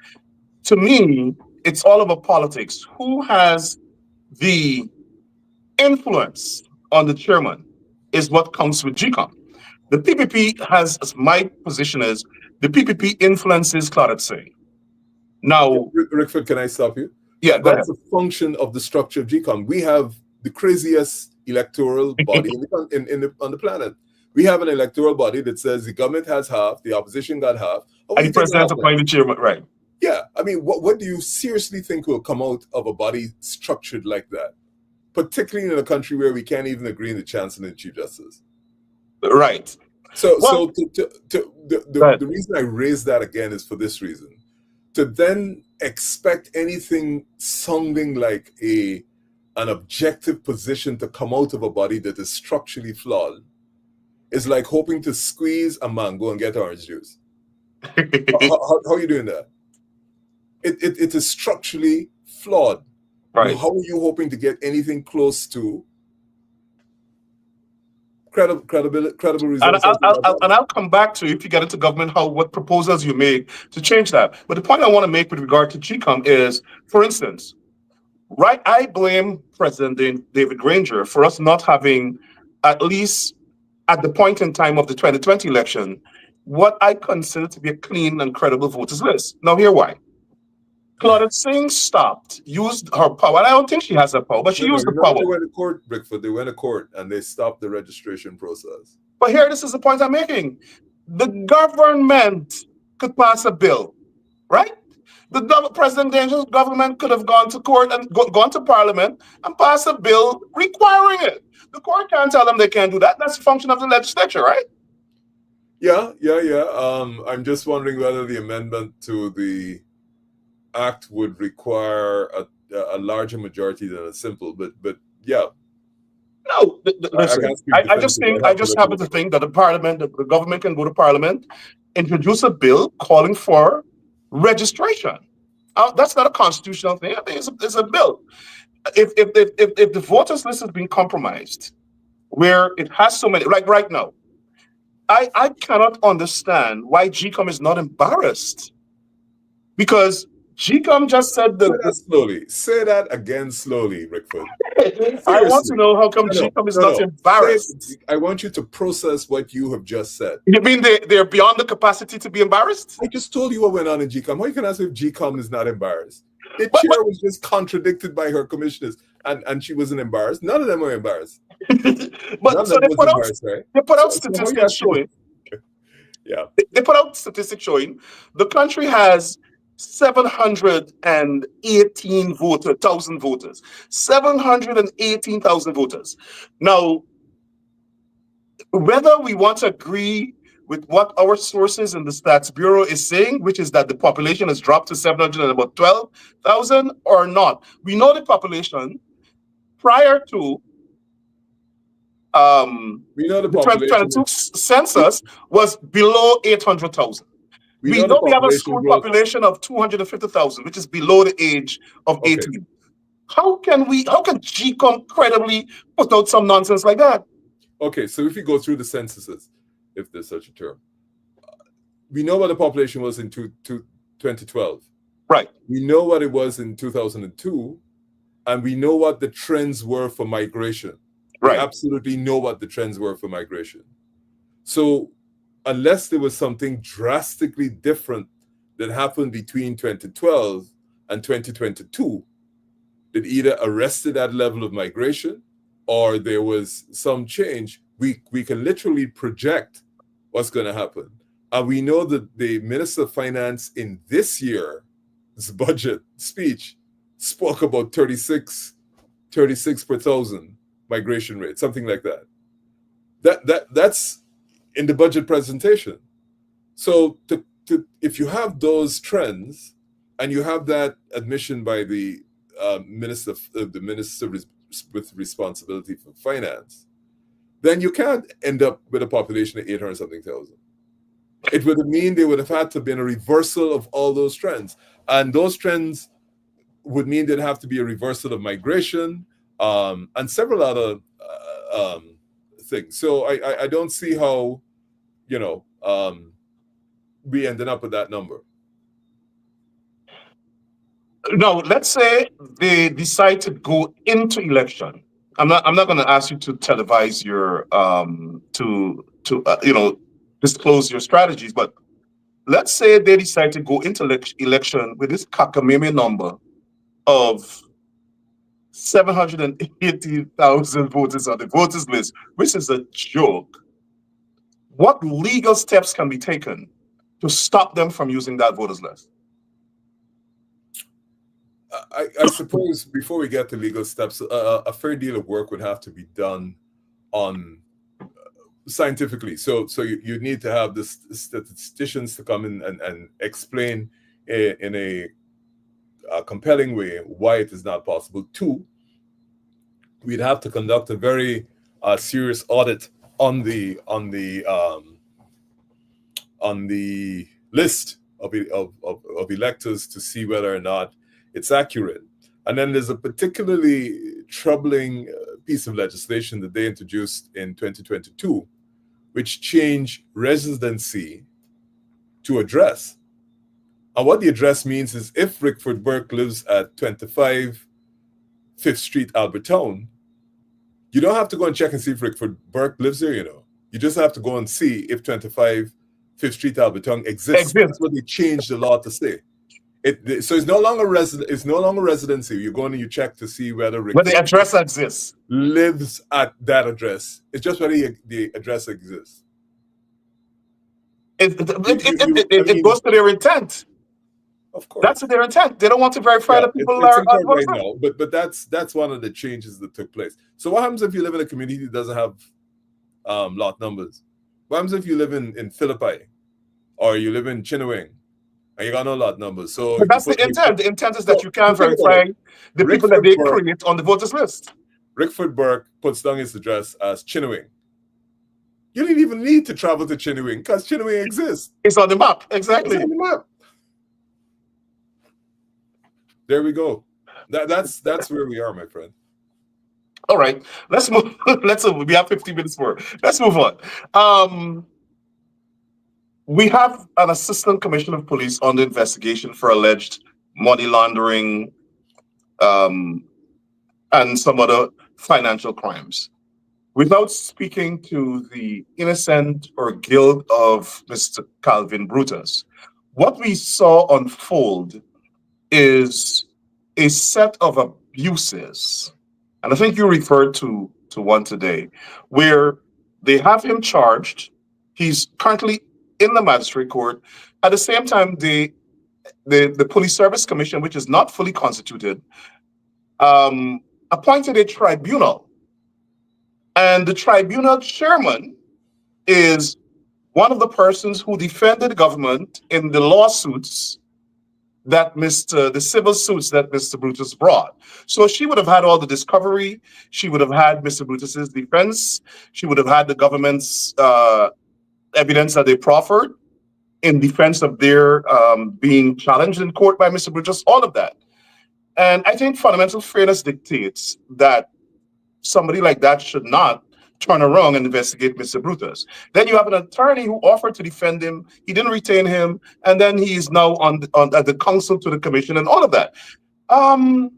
To me, it's all about politics. Who has the influence on the chairman is what counts with GECOM. The PPP has, as my position is, the PPP influences Claudette Singh. Now, Rickford, can I stop you? Yeah, that's a function of the structure of GECOM. We have the craziest electoral body on the planet. We have an electoral body that says the government has half, the opposition got half. And the president appointed chairman, right? Yeah, I mean, what do you seriously think will come out of a body structured like that? Particularly in a country where we can't even agree on the chancellor and chief justice. Right. So the reason I raise that again is for this reason. To then expect anything sounding like an objective position to come out of a body that is structurally flawed is like hoping to squeeze a mango and get orange juice. How are you doing that? It is structurally flawed. Right. How are you hoping to get anything close to credible results? And I'll come back to, if you get into government, what proposals you make to change that. But the point I want to make with regard to GECOM is, for instance, right, I blame President David Granger for us not having, at least at the point in time of the 2020 election, what I consider to be a clean and credible voters list. Now, here why. Claudette Singh used her power. And I don't think she has the power, but she used the power. They went to court, Rickford. They went to court and they stopped the registration process. But here, this is the point I'm making. The government could pass a bill, right? President Danger's government could have gone to court and gone to Parliament and passed a bill requiring it. The court can't tell them they can't do that. That's a function of the legislature, right? Yeah. I'm just wondering whether the amendment to the act would require a larger majority than a simple, but yeah. No, listen, I just happen to think that the government can go to Parliament, introduce a bill calling for registration. That's not a constitutional thing. I think it's a bill. If the voters list has been compromised, where it has so many, like right now, I cannot understand why GECOM is not embarrassed, because GECOM just said Say that again slowly, Rickford. I want to know how come GECOM is not embarrassed. I want you to process what you have just said. You mean they're beyond the capacity to be embarrassed? I just told you what went on in GECOM. How you can ask if GECOM is not embarrassed? The chair was just contradicted by her commissioners, and she wasn't embarrassed. None of them were embarrassed. But so they put out statistics showing. Yeah. They put out statistics showing the country has 718,000 voters. 718,000 voters. Now, whether we want to agree with what our sources in the Stats Bureau is saying, which is that the population has dropped to 712,000 or not, we know the population prior to the 2022 census was below 800,000. We know we have a school population of 250,000, which is below the age of 18. How can GECOM credibly put out some nonsense like that? Okay, so if you go through the censuses, if there's such a term, we know what the population was in 2012. Right. We know what it was in 2002, and we know what the trends were for migration. Right. We absolutely know what the trends were for migration. So unless there was something drastically different that happened between 2012 and 2022 that either arrested that level of migration or there was some change, we can literally project what's going to happen. And we know that the Minister of Finance in this year's budget speech spoke about 36 per thousand migration rate, something like that. That's in the budget presentation. So if you have those trends and you have that admission by the minister with responsibility for finance, then you can't end up with a population of 800 something thousand. It would mean there would have had to have been a reversal of all those trends. And those trends would mean there'd have to be a reversal of migration and several other things. So I don't see how, we ended up with that number. Now, let's say they decide to go into election. I'm not going to ask you to televise your disclose your strategies, but let's say they decide to go into election with this cockamamie number of 780,000 voters on the voters list, which is a joke. What legal steps can be taken to stop them from using that voters list? I suppose before we get to legal steps, a fair deal of work would have to be done on scientifically. So you need to have the statisticians to come in and explain in a compelling way why it is not possible. Two, we'd have to conduct a very serious audit on the list of electors to see whether or not it's accurate. And then there's a particularly troubling piece of legislation that they introduced in 2022, which changed residency to address. And what the address means is if Rickford Burke lives at 25 5th Street, Albertown, you don't have to go and check and see if Rickford Burke lives there, You just have to go and see if 25 5th Street, Albertown exists. That's what they changed the law to say. So it's no longer residency. You go and you check to see whether the address exists, lives at that address. It's just whether the address exists. It goes to their intent. Of course, that's their intent. They don't want to verify the people it's in court right now. But that's one of the changes that took place. So what happens if you live in a community that doesn't have lot numbers? What happens if you live in Philippi or you live in Chinawing? And you got no lot numbers. So but that's the intent. The intent is that you can't verify the people that they create on the voters list. Rickford Burke puts down his address as Chinawing. You didn't even need to travel to Chinawing because Chinawing exists. It's on the map. Exactly. It's on the map. There we go. That's where we are, my friend. All right. Let's move. We have 15 minutes more. Let's move on. We have an assistant commissioner of police on the investigation for alleged money laundering and some other financial crimes. Without speaking to the innocent or guilt of Mr. Calvin Brutus, what we saw unfold is a set of abuses, and I think you referred to one today, where they have him charged. He's currently in the magistrate court. At the same time, the Police Service Commission, which is not fully constituted, appointed a tribunal. And the tribunal chairman is one of the persons who defended the government in the lawsuits that the civil suits that Mr. Brutus brought. So she would have had all the discovery. She would have had Mr. Brutus's defense. She would have had the government's evidence that they proffered in defense of their being challenged in court by Mr. Brutus, all of that. And I think fundamental fairness dictates that somebody like that should not turn around and investigate Mr. Brutus. Then you have an attorney who offered to defend him. He didn't retain him, and then he is now at the counsel to the commission and all of that. Don't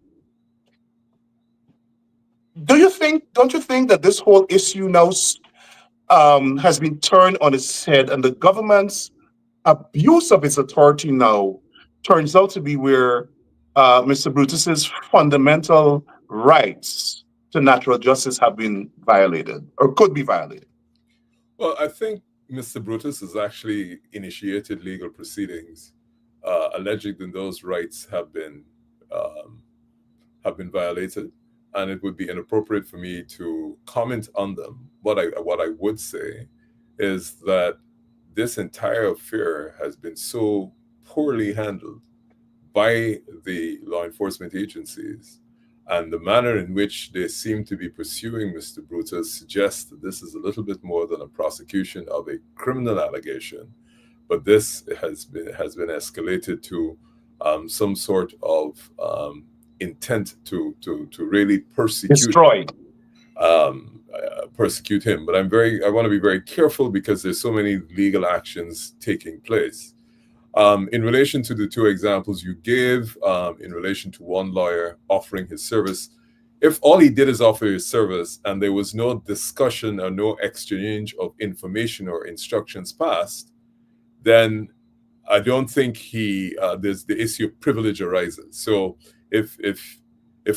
you think that this whole issue now has been turned on its head, and the government's abuse of its authority now turns out to be where Mr. Brutus's fundamental rights to natural justice have been violated or could be violated? Well, I think Mr. Brutus has actually initiated legal proceedings alleging that those rights have been violated, and it would be inappropriate for me to comment on them. What I would say is that this entire affair has been so poorly handled by the law enforcement agencies, and the manner in which they seem to be pursuing Mr. Brutus suggests that this is a little bit more than a prosecution of a criminal allegation, but this has been escalated to some sort of intent to really persecute him. But I want to be very careful because there's so many legal actions taking place. In relation to the two examples you gave, in relation to one lawyer offering his service, if all he did is offer his service and there was no discussion or no exchange of information or instructions passed, then I don't think there's the issue of privilege arises. So if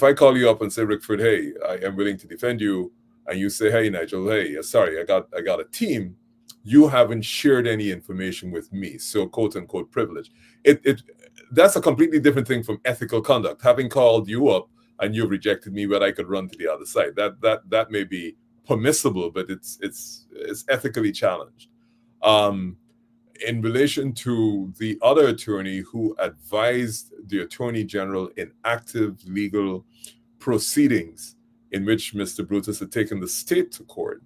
I call you up and say, Rickford, hey, I am willing to defend you, and you say, hey, Nigel, hey, sorry, I got a team, you haven't shared any information with me, so quote unquote privilege. That's a completely different thing from ethical conduct. Having called you up and you rejected me, but I could run to the other side. That may be permissible, but it's ethically challenged. In relation to the other attorney who advised the Attorney General in active legal proceedings in which Mr. Brutus had taken the state to court,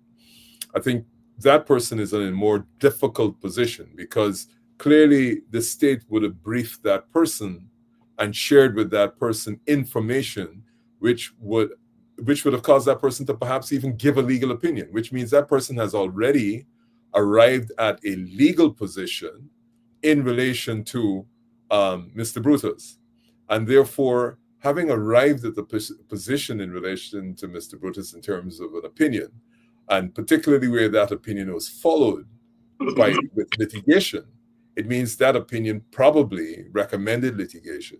I think that person is in a more difficult position because clearly the state would have briefed that person and shared with that person information which would have caused that person to perhaps even give a legal opinion, which means that person has already arrived at a legal position in relation to Mr. Brutus. And therefore, having arrived at the position in relation to Mr. Brutus in terms of an opinion, and particularly where that opinion was followed with litigation, it means that opinion probably recommended litigation.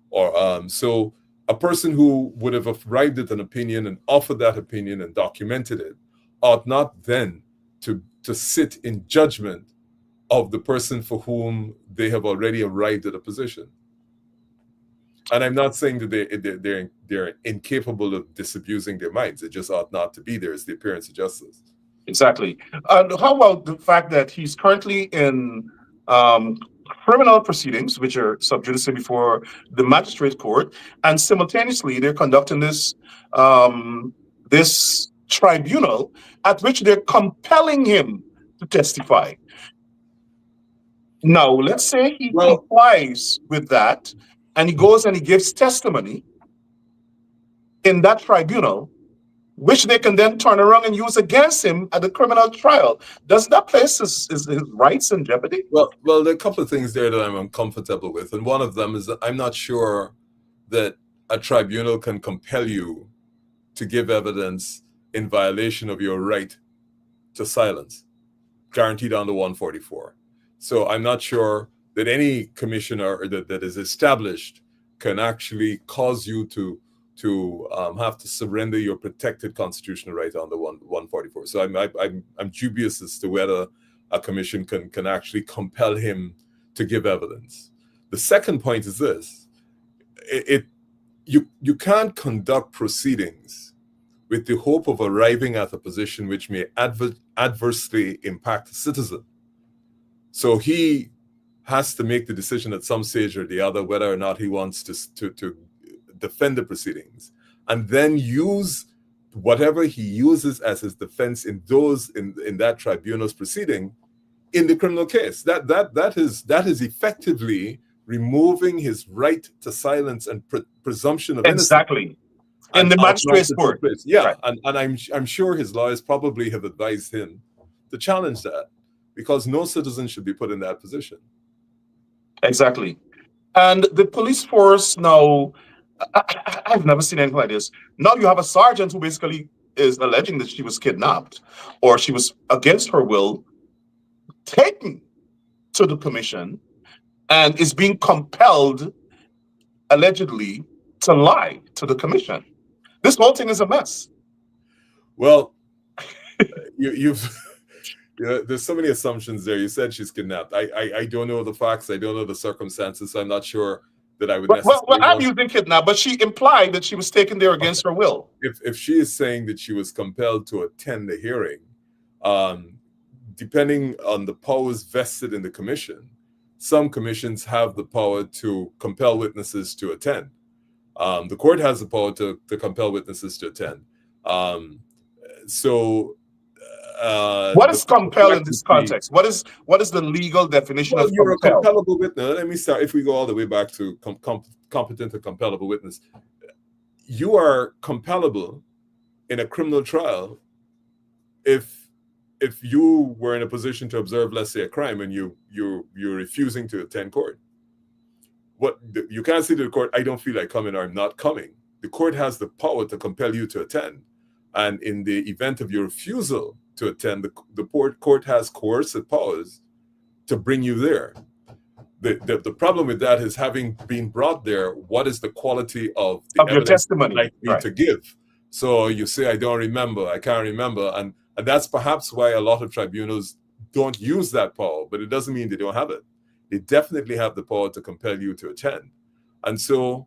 Or so a person who would have arrived at an opinion and offered that opinion and documented it ought not then to sit in judgment of the person for whom they have already arrived at a position. And I'm not saying that they're incapable of disabusing their minds. It just ought not to be there. It's the appearance of justice. Exactly. How about the fact that he's currently in criminal proceedings, which are sub judice before the magistrate court, and simultaneously they're conducting this tribunal at which they're compelling him to testify. Now, let's say he complies with that and he goes and he gives testimony in that tribunal, which they can then turn around and use against him at the criminal trial. Does that place his rights in jeopardy? Well, there are a couple of things there that I'm uncomfortable with. And one of them is that I'm not sure that a tribunal can compel you to give evidence in violation of your right to silence, guaranteed under 144. So I'm not sure that any commissioner that is established can actually cause you to have to surrender your protected constitutional right under 144. So I'm dubious as to whether a commission can actually compel him to give evidence. The second point is this: you can't conduct proceedings with the hope of arriving at a position which may adversely impact a citizen. So he has to make the decision at some stage or the other whether or not he wants to defend the proceedings, and then use whatever he uses as his defense in that tribunal's proceeding in the criminal case. That is effectively removing his right to silence and presumption of innocence. Exactly. In the magistrate's court. Yeah, right. and I'm sure his lawyers probably have advised him to challenge that, because no citizen should be put in that position. Exactly. And the police force now, I've never seen anything like this. Now you have a sergeant who basically is alleging that she was kidnapped or she was against her will taken to the commission and is being compelled, allegedly, to lie to the commission. This whole thing is a mess. Well, you've there's so many assumptions there. You said she's kidnapped. I don't know the facts. I don't know the circumstances. So I'm not sure that I would necessarily. Well, I'm using kidnapped, but she implied that she was taken there against her will. If she is saying that she was compelled to attend the hearing, depending on the powers vested in the commission, some commissions have the power to compel witnesses to attend. The court has the power to compel witnesses to attend. What is compel in this context? What is the legal definition of you're compel? A compellable witness. Let me start. If we go all the way back to competent or compellable witness, you are compellable in a criminal trial if you were in a position to observe, let's say, a crime, and you're refusing to attend court. What you can't say to the court, I don't feel like coming, or I'm not coming. The court has the power to compel you to attend, and in the event of your refusal to attend, the court has coercive powers to bring you there. The problem with that is, having been brought there, what is the quality of the your testimony likely to give? So you say, I don't remember, I can't remember, and that's perhaps why a lot of tribunals don't use that power, but it doesn't mean they don't have it. They definitely have the power to compel you to attend. And so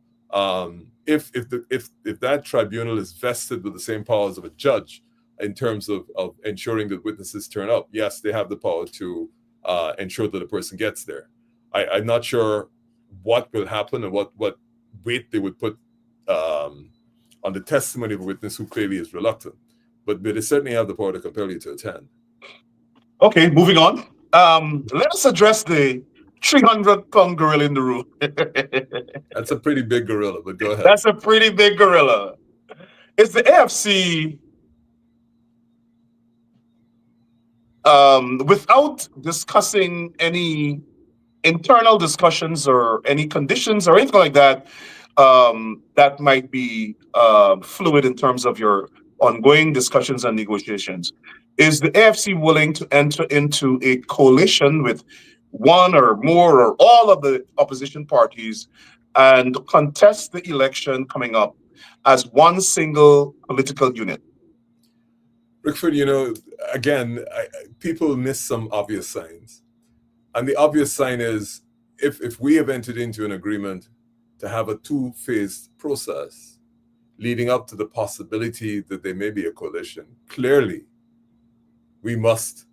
if that tribunal is vested with the same powers of a judge in terms of ensuring that witnesses turn up, yes, they have the power to ensure that the person gets there. I'm not sure what will happen and what weight they would put on the testimony of a witness who clearly is reluctant, but they certainly have the power to compel you to attend. Okay, moving on. Let us address the 300-pound gorilla in the room. That's a pretty big gorilla, but go ahead. That's a pretty big gorilla. Is the AFC, without discussing any internal discussions or any conditions or anything like that, that might be fluid in terms of your ongoing discussions and negotiations, is the AFC willing to enter into a coalition with one or more or all of the opposition parties and contest the election coming up as one single political unit? Rickford, again, people miss some obvious signs. And the obvious sign is, if we have entered into an agreement to have a two-phase process leading up to the possibility that there may be a coalition, clearly we must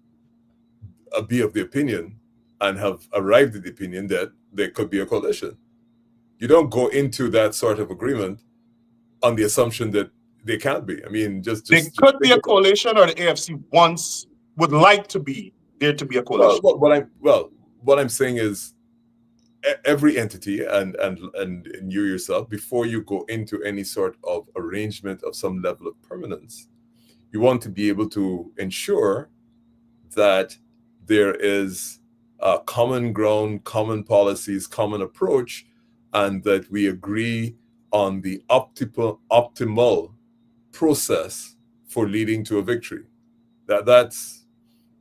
be of the opinion and have arrived at the opinion that there could be a coalition. You don't go into that sort of agreement on the assumption that they can't be. I mean, just there could be a coalition, or the AFC would like to be there to be a coalition. What I'm saying is, every entity and you yourself, before you go into any sort of arrangement of some level of permanence, you want to be able to ensure that there is common ground, common policies, common approach, and that we agree on the optimal process for leading to a victory. That's,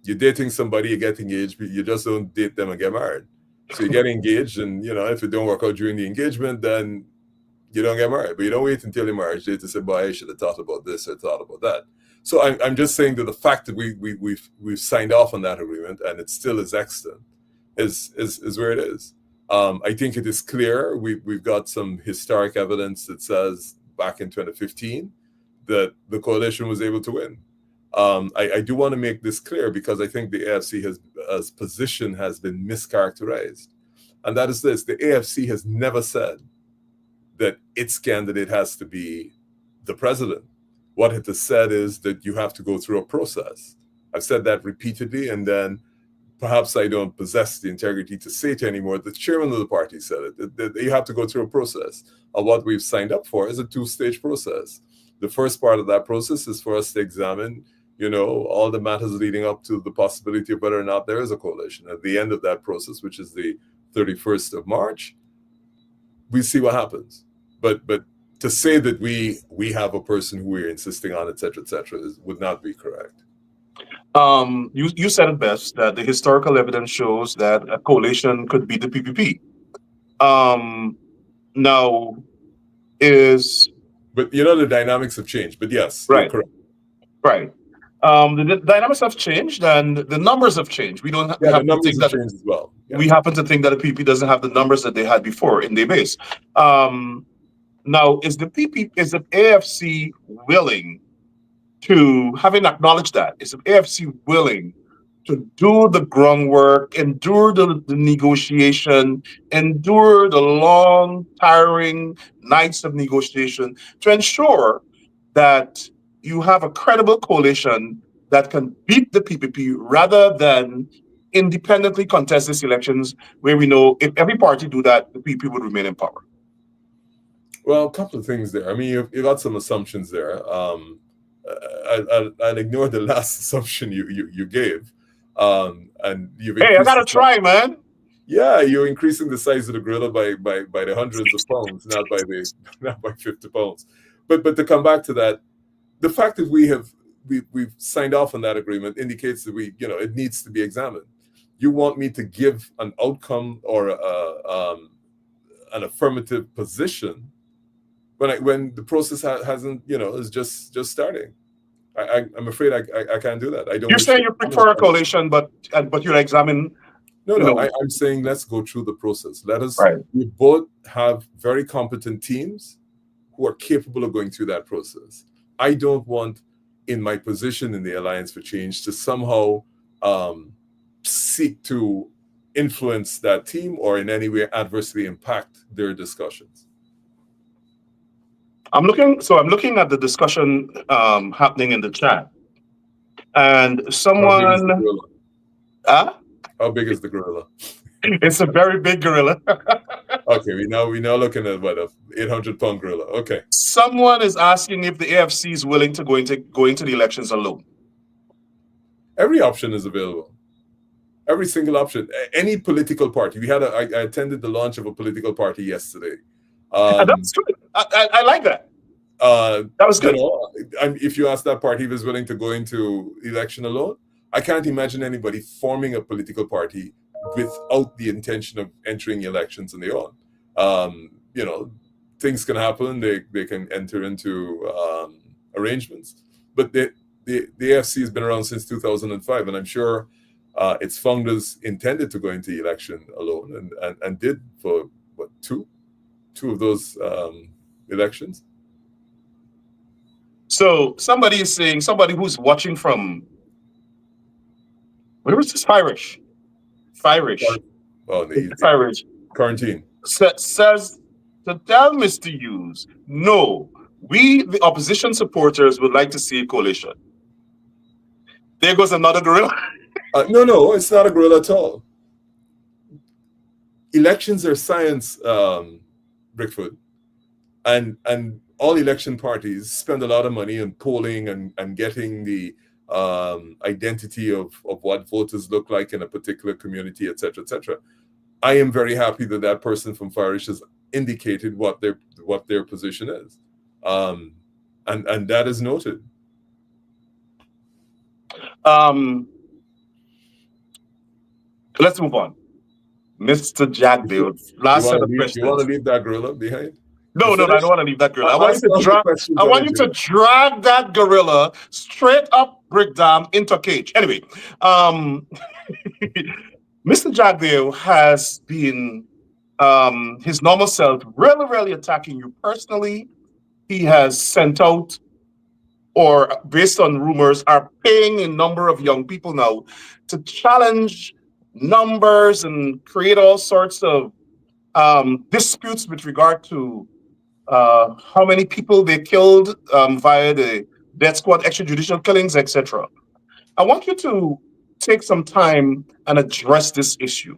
you're dating somebody, you get engaged, but you just don't date them and get married. So you get engaged, and if it don't work out during the engagement, then you don't get married. But you don't wait until the marriage day to say, boy, I should have thought about this or thought about that. So I'm just saying that the fact that we've signed off on that agreement and it still is extant is where it is. I think it is clear. We've got some historic evidence that says back in 2015 that the coalition was able to win. I do want to make this clear, because I think the AFC's position has been mischaracterized. And that is this: the AFC has never said that its candidate has to be the president. What it has said is that you have to go through a process. I've said that repeatedly, and then perhaps I don't possess the integrity to say it anymore. The chairman of the party said it. That you have to go through a process. And what we've signed up for is a two-stage process. The first part of that process is for us to examine, all the matters leading up to the possibility of whether or not there is a coalition. At the end of that process, which is the 31st of March, we see what happens. But to say that we have a person who we're insisting on, et cetera, would not be correct. You said it best that the historical evidence shows that a coalition could be the PPP. Now is. But the dynamics have changed. But yes, right, you're correct. Right. The dynamics have changed and the numbers have changed. We don't. Yeah, we the happen to numbers think have that changed as well. Yeah. we happen to think that the PPP doesn't have the numbers that they had before in their base. Now, is the AFC willing to, having acknowledged that, is the AFC willing to do the groundwork, endure the negotiation, endure the long, tiring nights of negotiation to ensure that you have a credible coalition that can beat the PPP rather than independently contest these elections where we know if every party do that, the PPP would remain in power? Well, a couple of things there. I mean, you've got some assumptions there. I'll ignore the last assumption you gave. And you've Hey, I gotta try, man. Yeah, you're increasing the size of the gorilla by the hundreds of pounds, not by 50 pounds. But to come back to that, the fact that we've signed off on that agreement indicates that it needs to be examined. You want me to give an outcome or an affirmative position when the process hasn't is just starting. I'm afraid I can't do that. I don't. You're saying you prefer a coalition, but you'll examine. No. I'm saying let's go through the process. Let us. Right. We both have very competent teams who are capable of going through that process. I don't want, in my position in the Alliance for Change, to somehow seek to influence that team or in any way adversely impact their discussions. I'm looking at the discussion happening in the chat, and someone. How big is the gorilla? It's a very big gorilla. Okay, we now looking at what, a 800-pound gorilla. Okay. Someone is asking if the AFC is willing to go into the elections alone. Every option is available. Every single option. Any political party. I attended the launch of a political party yesterday. That's good. I like that. That was good. If you ask that party if it's willing to go into election alone, I can't imagine anybody forming a political party without the intention of entering elections on their own. Things can happen. They can enter into arrangements. But the AFC has been around since 2005, and I'm sure its founders intended to go into election alone and did for two of those elections. So somebody is saying, somebody who's watching from, where is this? Irish. Oh, Irish. Quarantine. Says to tell Mr. Hughes, no, we, the opposition supporters, would like to see a coalition. There goes another gorilla. No, it's not a gorilla at all. Elections are science, Brickford, and all election parties spend a lot of money on polling and getting the identity of what voters look like in a particular community, et cetera. I am very happy that person from Farish has indicated what their position is, and that is noted. Let's move on. Mr. Jackdale, last set of questions. You want to leave that gorilla behind? No, I don't want to leave that gorilla. I want you to drag that gorilla straight up Brick Dam into a cage. Anyway, Mr. Jackdale has been his normal self, really attacking you personally. He has sent out, or based on rumors, are paying a number of young people now to challenge numbers and create all sorts of disputes with regard to how many people they killed via the death squad, extrajudicial killings, etc. I want you to take some time and address this issue,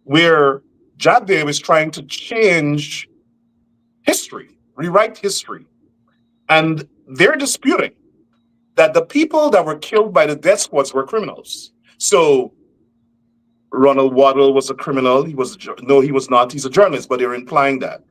where Jagdev is trying to change history, rewrite history. And they're disputing that the people that were killed by the death squads were criminals. So Ronald Waddle was a criminal. No, he was not. He's a journalist, but they're implying that.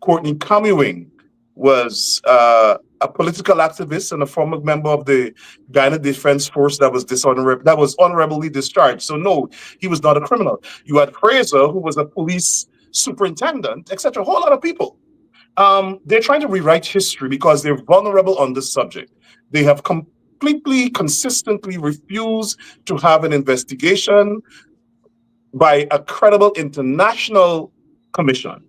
Courtney Camuing was a political activist and a former member of the Guyana Defense Force that was honorably discharged. So no, he was not a criminal. You had Fraser, who was a police superintendent, etc. A whole lot of people. They're trying to rewrite history because they're vulnerable on this subject. They have completely, consistently refused to have an investigation by a credible international commission.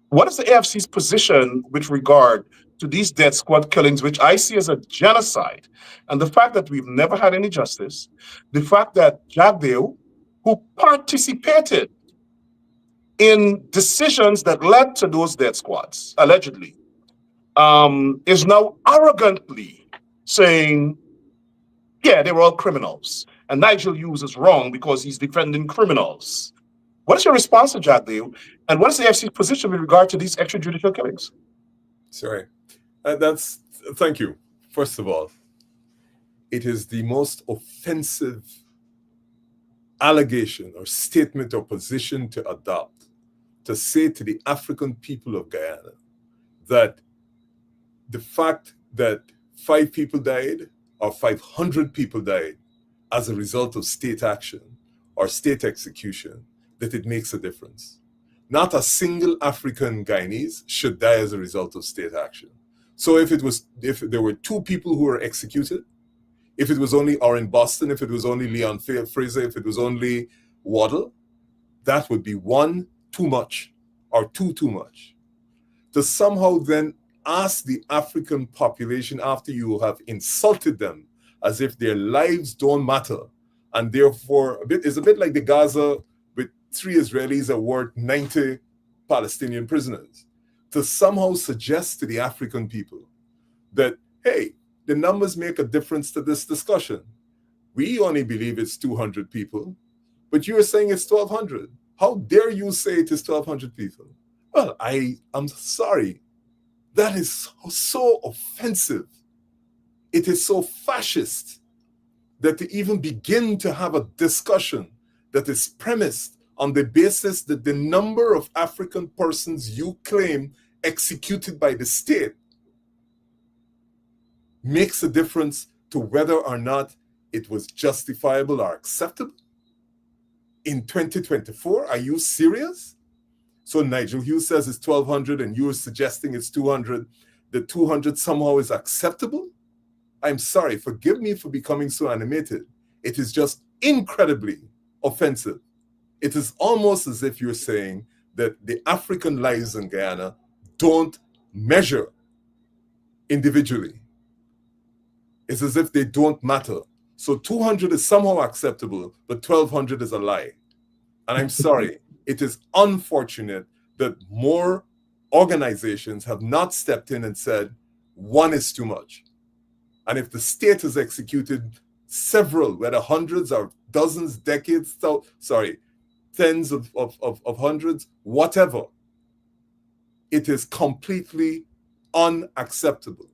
What is the AFC's position with regard to these death squad killings, which I see as a genocide, and the fact that we've never had any justice, the fact that Jagdeo, who participated in decisions that led to those death squads, allegedly, is now arrogantly saying, yeah, they were all criminals. And Nigel Hughes is wrong because he's defending criminals. What is your response to Jagdeo? And what is the AFC's position with regard to these extrajudicial killings? Sorry. Thank you. First of all, it is the most offensive allegation or statement or position to adopt, to say to the African people of Guyana that the fact that 5 people died or 500 people died as a result of state action or state execution, that it makes a difference. Not a single African Guyanese should die as a result of state action. So if there were 2 people who were executed, if it was only Orrin Boston, if it was only Leon Fraser, if it was only Waddle, that would be 1 too much or 2 too much. To somehow then ask the African population, after you have insulted them as if their lives don't matter, and therefore it's a bit like the Gaza with 3 Israelis are worth 90 Palestinian prisoners, to somehow suggest to the African people that, hey, the numbers make a difference to this discussion. We only believe it's 200 people, but you're saying it's 1,200. How dare you say it is 1,200 people? Well, I'm sorry. That is so offensive. It is so fascist that to even begin to have a discussion that is premised on the basis that the number of African persons you claim executed by the state makes a difference to whether or not it was justifiable or acceptable. In 2024, are you serious? So Nigel Hughes says it's 1,200 and you're suggesting it's 200. The 200 somehow is acceptable? I'm sorry, forgive me for becoming so animated. It is just incredibly offensive. It is almost as if you're saying that the African lives in Guyana don't measure individually. It's as if they don't matter. So 200 is somehow acceptable, but 1,200 is a lie. And I'm sorry, it is unfortunate that more organizations have not stepped in and said, 1 is too much. And if the state has executed several, whether hundreds or dozens, decades, tens of hundreds, whatever, it is completely unacceptable.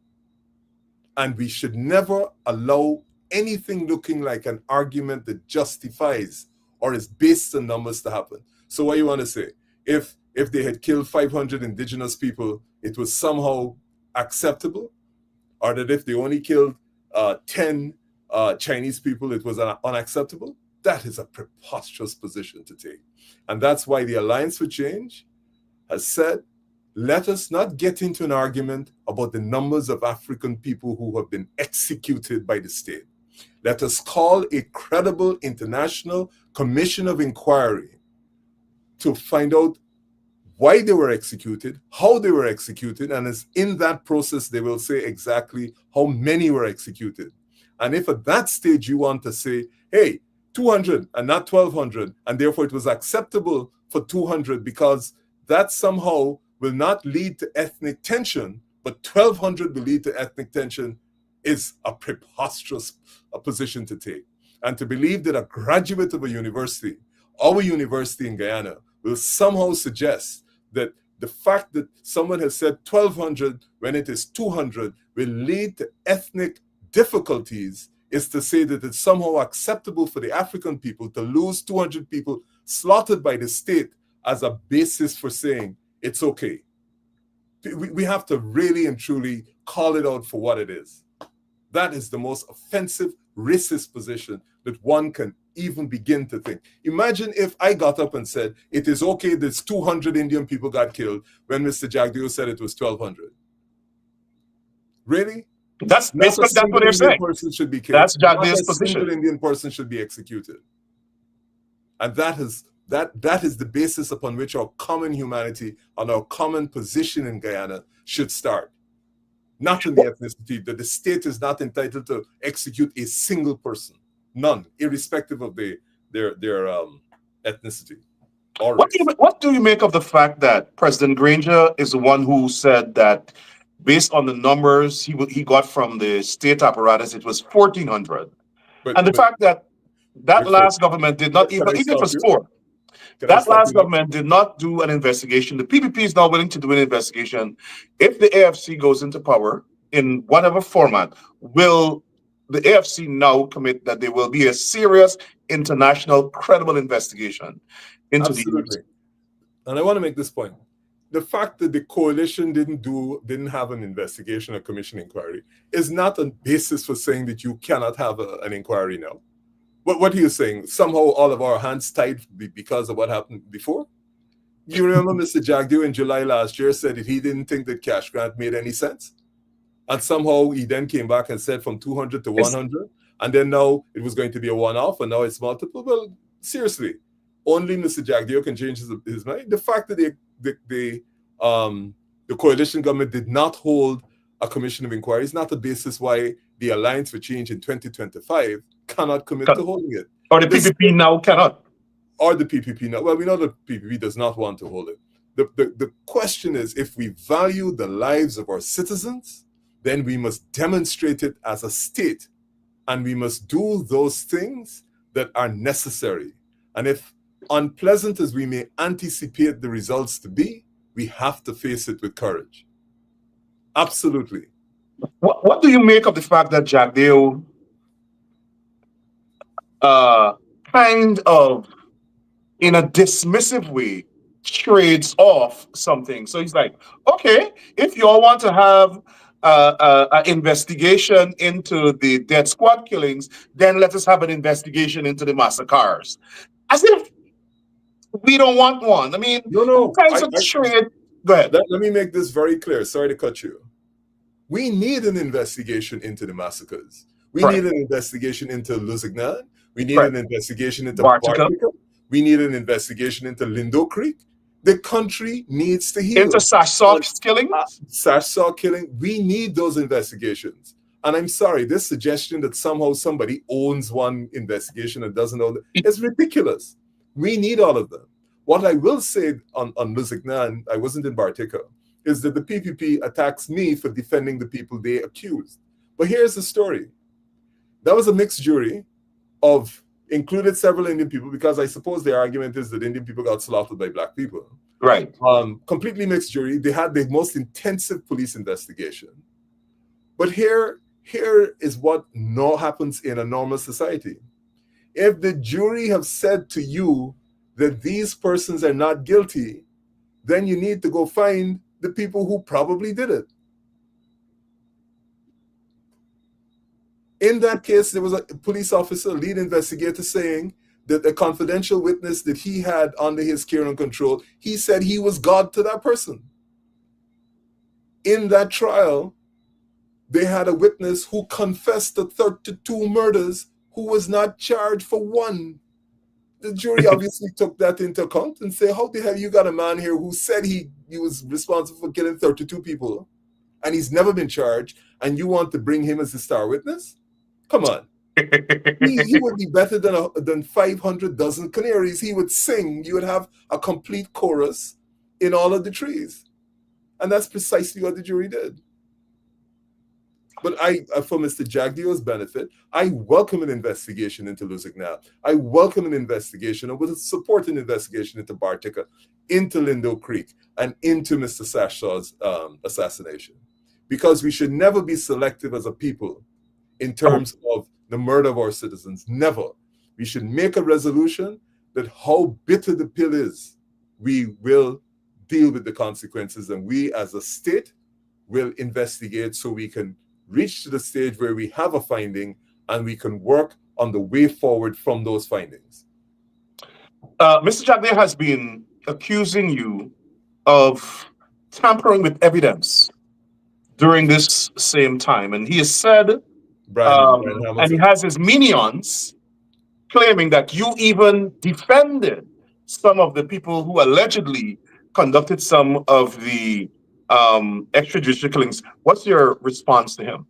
And we should never allow anything looking like an argument that justifies or is based on numbers to happen. So what you want to say? If they had killed 500 indigenous people, it was somehow acceptable? Or that if they only killed 10 Chinese people, it was unacceptable? That is a preposterous position to take. And that's why the Alliance for Change has said, let us not get into an argument about the numbers of African people who have been executed by the state. Let us call a credible international commission of inquiry to find out why they were executed, how they were executed, and as in that process, they will say exactly how many were executed. And if at that stage you want to say, hey, 200 and not 1,200, and therefore it was acceptable for 200 because that somehow will not lead to ethnic tension, but 1,200 will lead to ethnic tension, is a preposterous position to take. And to believe that a graduate of a university, our university in Guyana, will somehow suggest that the fact that someone has said 1,200 when it is 200 will lead to ethnic difficulties is to say that it's somehow acceptable for the African people to lose 200 people slaughtered by the state as a basis for saying it's okay. We have to really and truly call it out for what it is. That is the most offensive, racist position that one can even begin to think. Imagine if I got up and said, it is okay that 200 Indian people got killed when Mr. Jagdeo said it was 1,200. Really? That's Not a what single they're Indian saying. person should be killed. That's Not a Jagdeo's single position. Indian person should be executed. And that is the basis upon which our common humanity and our common position in Guyana should start. Not in the ethnicity, that the state is not entitled to execute a single person. None, irrespective of their ethnicity or race. What do you make of the fact that President Granger is the one who said that based on the numbers he got from the state apparatus, it was 1,400? And the fact that last government did not, even if it was 4, that last government did not do an investigation. The PPP is now willing to do an investigation. If the AFC goes into power in whatever format, will the AFC now commit that there will be a serious international credible investigation into Absolutely. And I want to make this point. The fact that the coalition didn't have an investigation or commission inquiry is not a basis for saying that you cannot have an inquiry now. What are you saying? Somehow all of our hands tied because of what happened before? You remember Mr. Jagdeo in July last year said that he didn't think that cash grant made any sense? And somehow he then came back and said from 200 to 100, and then now it was going to be a one-off, and now it's multiple. Well, seriously, only Mr. Jagdeo can change his mind. The fact that the coalition government did not hold a commission of inquiry is not the basis why the Alliance for Change in 2025 cannot commit to holding it. Or the PPP now cannot. Or the PPP now. Well, we know the PPP does not want to hold it. The question is, if we value the lives of our citizens, then we must demonstrate it as a state. And we must do those things that are necessary. And if unpleasant as we may anticipate the results to be, we have to face it with courage. Absolutely. What do you make of the fact that Jagdeo kind of, in a dismissive way, trades off something? So he's like, okay, if you all want to have an investigation into the death squad killings, then let us have an investigation into the massacres. As if we don't want one. I mean, no. Kinds of trade. Go ahead. Let me make this very clear. Sorry to cut you. We need an investigation into the massacres. We need an investigation into Lusignan. We need an investigation into Bartica. We need an investigation into Lindo Creek. The country needs to heal. Into Sashsaw killing? Sashsaw killing. We need those investigations. And I'm sorry, this suggestion that somehow somebody owns one investigation and doesn't own it is ridiculous. We need all of them. What I will say on Lusignan, I wasn't in Bartica, is that the PPP attacks me for defending the people they accused. But here's the story. That was a mixed jury of included several Indian people, because I suppose their argument is that Indian people got slaughtered by black people. Right. Completely mixed jury. They had the most intensive police investigation. But here is what happens in a normal society. If the jury have said to you that these persons are not guilty, then you need to go find the people who probably did it. In that case, there was a police officer, lead investigator, saying that a confidential witness that he had under his care and control, he said he was God to that person. In that trial, they had a witness who confessed to 32 murders who was not charged for one. The jury obviously took that into account and said, how the hell you got a man here who said he was responsible for killing 32 people and he's never been charged, and you want to bring him as a star witness? Come on. he would be better than 500 dozen canaries. He would sing. You would have a complete chorus in all of the trees. And that's precisely what the jury did. But for Mr. Jagdio's benefit, I welcome an investigation into Lusignan. I welcome an investigation, or would support an investigation into Bartica, into Lindo Creek, and into Mr. Sashaw's assassination. Because we should never be selective as a people in terms of the murder of our citizens. Never. We should make a resolution that how bitter the pill is, we will deal with the consequences, and we as a state will investigate so we can reach to the stage where we have a finding and we can work on the way forward from those findings. Mr. Jagdeo has been accusing you of tampering with evidence during this same time, and he has said, and he has his minions claiming that you even defended some of the people who allegedly conducted some of the extrajudicial killings. What's your response to him?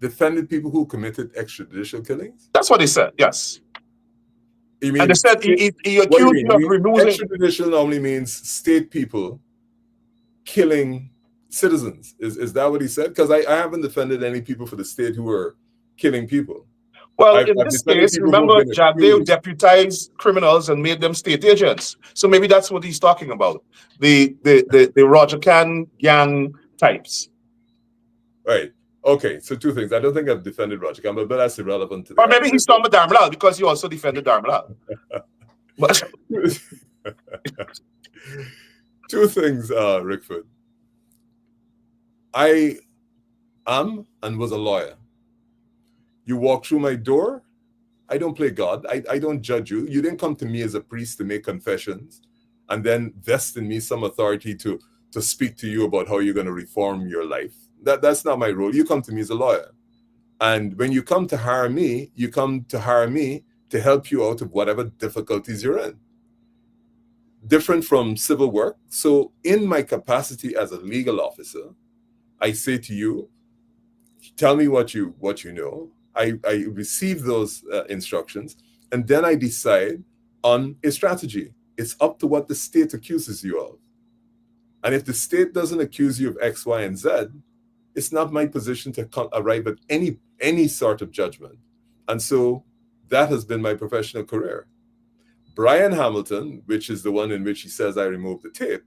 Defended people who committed extrajudicial killings? That's what he said, yes. You mean, and they said he accused you of removing... Extrajudicial normally means state people killing citizens. Is that what he said? Because I haven't defended any people for the state who were killing people. Well, in this case, remember, Jagdeo deputized criminals and made them state agents. So maybe that's what he's talking about. The Roger Can gang types. Right. Okay. So two things. I don't think I've defended Roger Can, but that's irrelevant to Or maybe he's talking about Dharmalal because you also defended Dharmalal. Two things, Rickford. I am and was a lawyer. You walk through my door, I don't play God. I don't judge you. You didn't come to me as a priest to make confessions and then vest in me some authority to speak to you about how you're going to reform your life. That's not my role. You come to me as a lawyer. And when you come to hire me, you come to hire me to help you out of whatever difficulties you're in. Different from civil work. So in my capacity as a legal officer, I say to you, tell me what you know. I receive those instructions, and then I decide on a strategy. It's up to what the state accuses you of. And if the state doesn't accuse you of X, Y, and Z, it's not my position to arrive at any sort of judgment. And so that has been my professional career. Brian Hamilton, which is the one in which he says I removed the tape,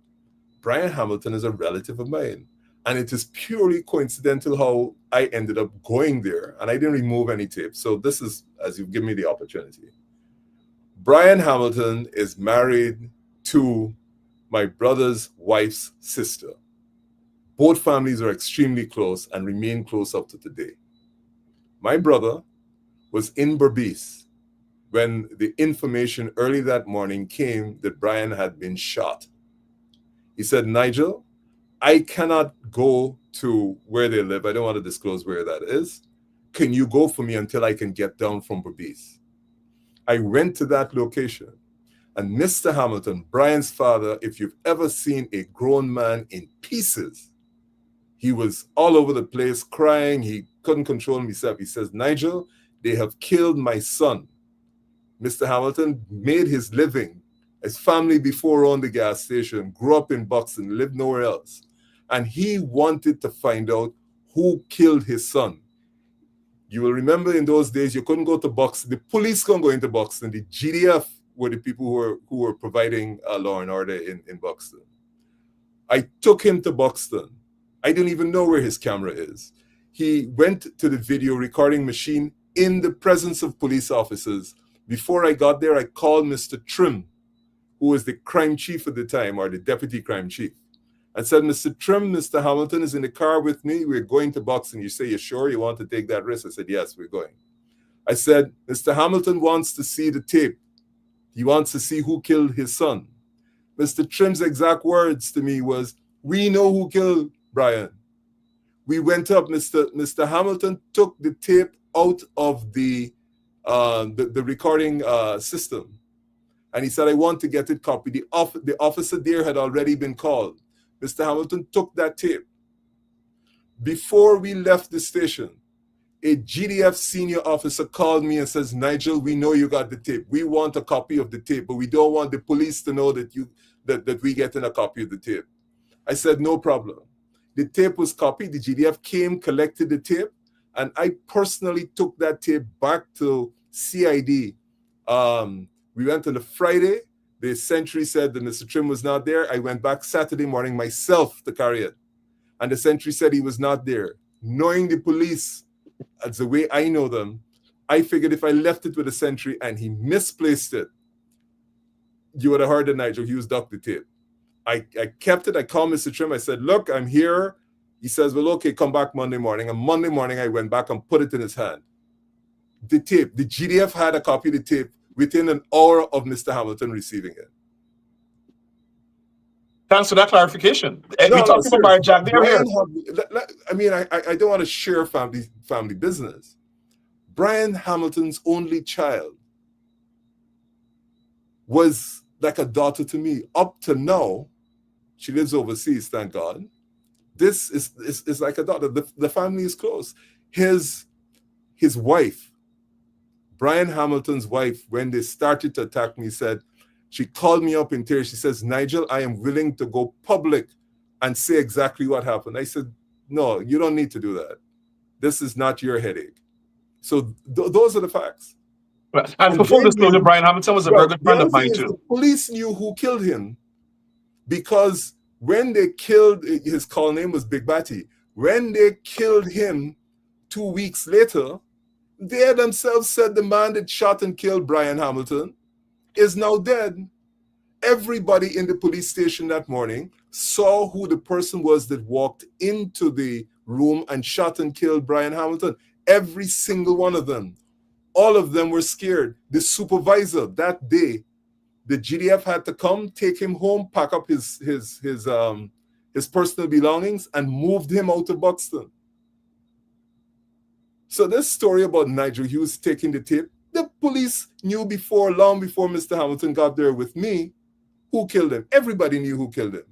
Brian Hamilton is a relative of mine. And it is purely coincidental how I ended up going there. And I didn't remove any tape. So this is, as you've given me the opportunity. Brian Hamilton is married to my brother's wife's sister. Both families are extremely close and remain close up to today. My brother was in Berbice when the information early that morning came that Brian had been shot. He said, Nigel, I cannot go to where they live. I don't want to disclose where that is. Can you go for me until I can get down from Berbice? I went to that location, and Mr. Hamilton, Brian's father, if you've ever seen a grown man in pieces, he was all over the place crying. He couldn't control himself. He says, Nigel, they have killed my son. Mr. Hamilton made his living. His family before owned the gas station, grew up in Buxton, lived nowhere else. And he wanted to find out who killed his son. You will remember in those days, you couldn't go to Buxton. The police couldn't go into Buxton. The GDF were the people who were providing law and order in Buxton. I took him to Buxton. I didn't even know where his camera is. He went to the video recording machine in the presence of police officers. Before I got there, I called Mr. Trim, who was the crime chief at the time, or the deputy crime chief. I said, Mr. Trim, Mr. Hamilton is in the car with me. We're going to Buxton. You say, you're sure you want to take that risk? I said, yes, we're going. I said, Mr. Hamilton wants to see the tape. He wants to see who killed his son. Mr. Trim's exact words to me was, we know who killed Brian. We went up, Mr. Hamilton took the tape out of the recording system. And he said, I want to get it copied. The officer there had already been called. Mr. Hamilton took that tape. Before we left the station, a GDF senior officer called me and says, Nigel, we know you got the tape. We want a copy of the tape, but we don't want the police to know that we getting a copy of the tape. I said, no problem. The tape was copied. The GDF came, collected the tape, and I personally took that tape back to CID. We went on the Friday. The sentry said that Mr. Trim was not there. I went back Saturday morning myself to carry it. And the sentry said he was not there. Knowing the police, as the way I know them, I figured if I left it with the sentry and he misplaced it, you would have heard that Nigel Hughes ducked the tape. I kept it. I called Mr. Trim. I said, look, I'm here. He says, well, okay, come back Monday morning. And Monday morning, I went back and put it in his hand. The tape, the GDF had a copy of the tape within an hour of Mr. Hamilton receiving it. Thanks for that clarification. We talked about Jack there here. I mean, I don't want to share family business. Brian Hamilton's only child was like a daughter to me. Up to now, she lives overseas, thank God. This is like a daughter. The family is close. His wife, Brian Hamilton's wife, when they started to attack me, said, she called me up in tears. She says, Nigel, I am willing to go public and say exactly what happened. I said, no, you don't need to do that. This is not your headache. So those are the facts. And for full disclosure, Brian Hamilton was a very good friend of mine too. The police knew who killed him because when they killed, his call name was Big Batty. When they killed him 2 weeks later, they themselves said the man that shot and killed Brian Hamilton is now dead. Everybody in the police station that morning saw who the person was that walked into the room and shot and killed Brian Hamilton. Every single one of them. All of them were scared. The supervisor that day, the GDF had to come, take him home, pack up his personal belongings, and moved him out of Buxton. So this story about Nigel Hughes taking the tape, the police knew long before Mr. Hamilton got there with me, who killed him. Everybody knew who killed him.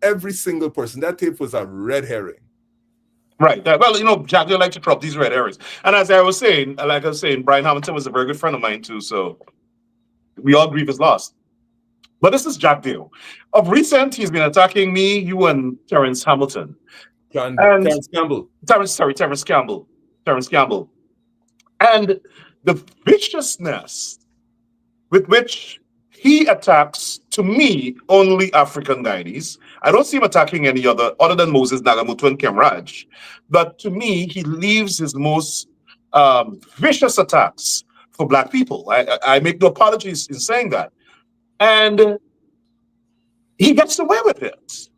Every single person. That tape was a red herring. Right. Well, you know, Jack, you like to drop these red herrings. And as I was saying, Brian Hamilton was a very good friend of mine too. So we all grieve his loss. But this is Jack Dale. Of recent, he's been attacking me, you, and Terrence Hamilton. Terrence Campbell. Terrence Campbell. And the viciousness with which he attacks, to me, only African guides. I don't see him attacking any other than Moses Nagamutu and Kemraj. But to me, he leaves his most vicious attacks for Black people. I make no apologies in saying that. And he gets away with it.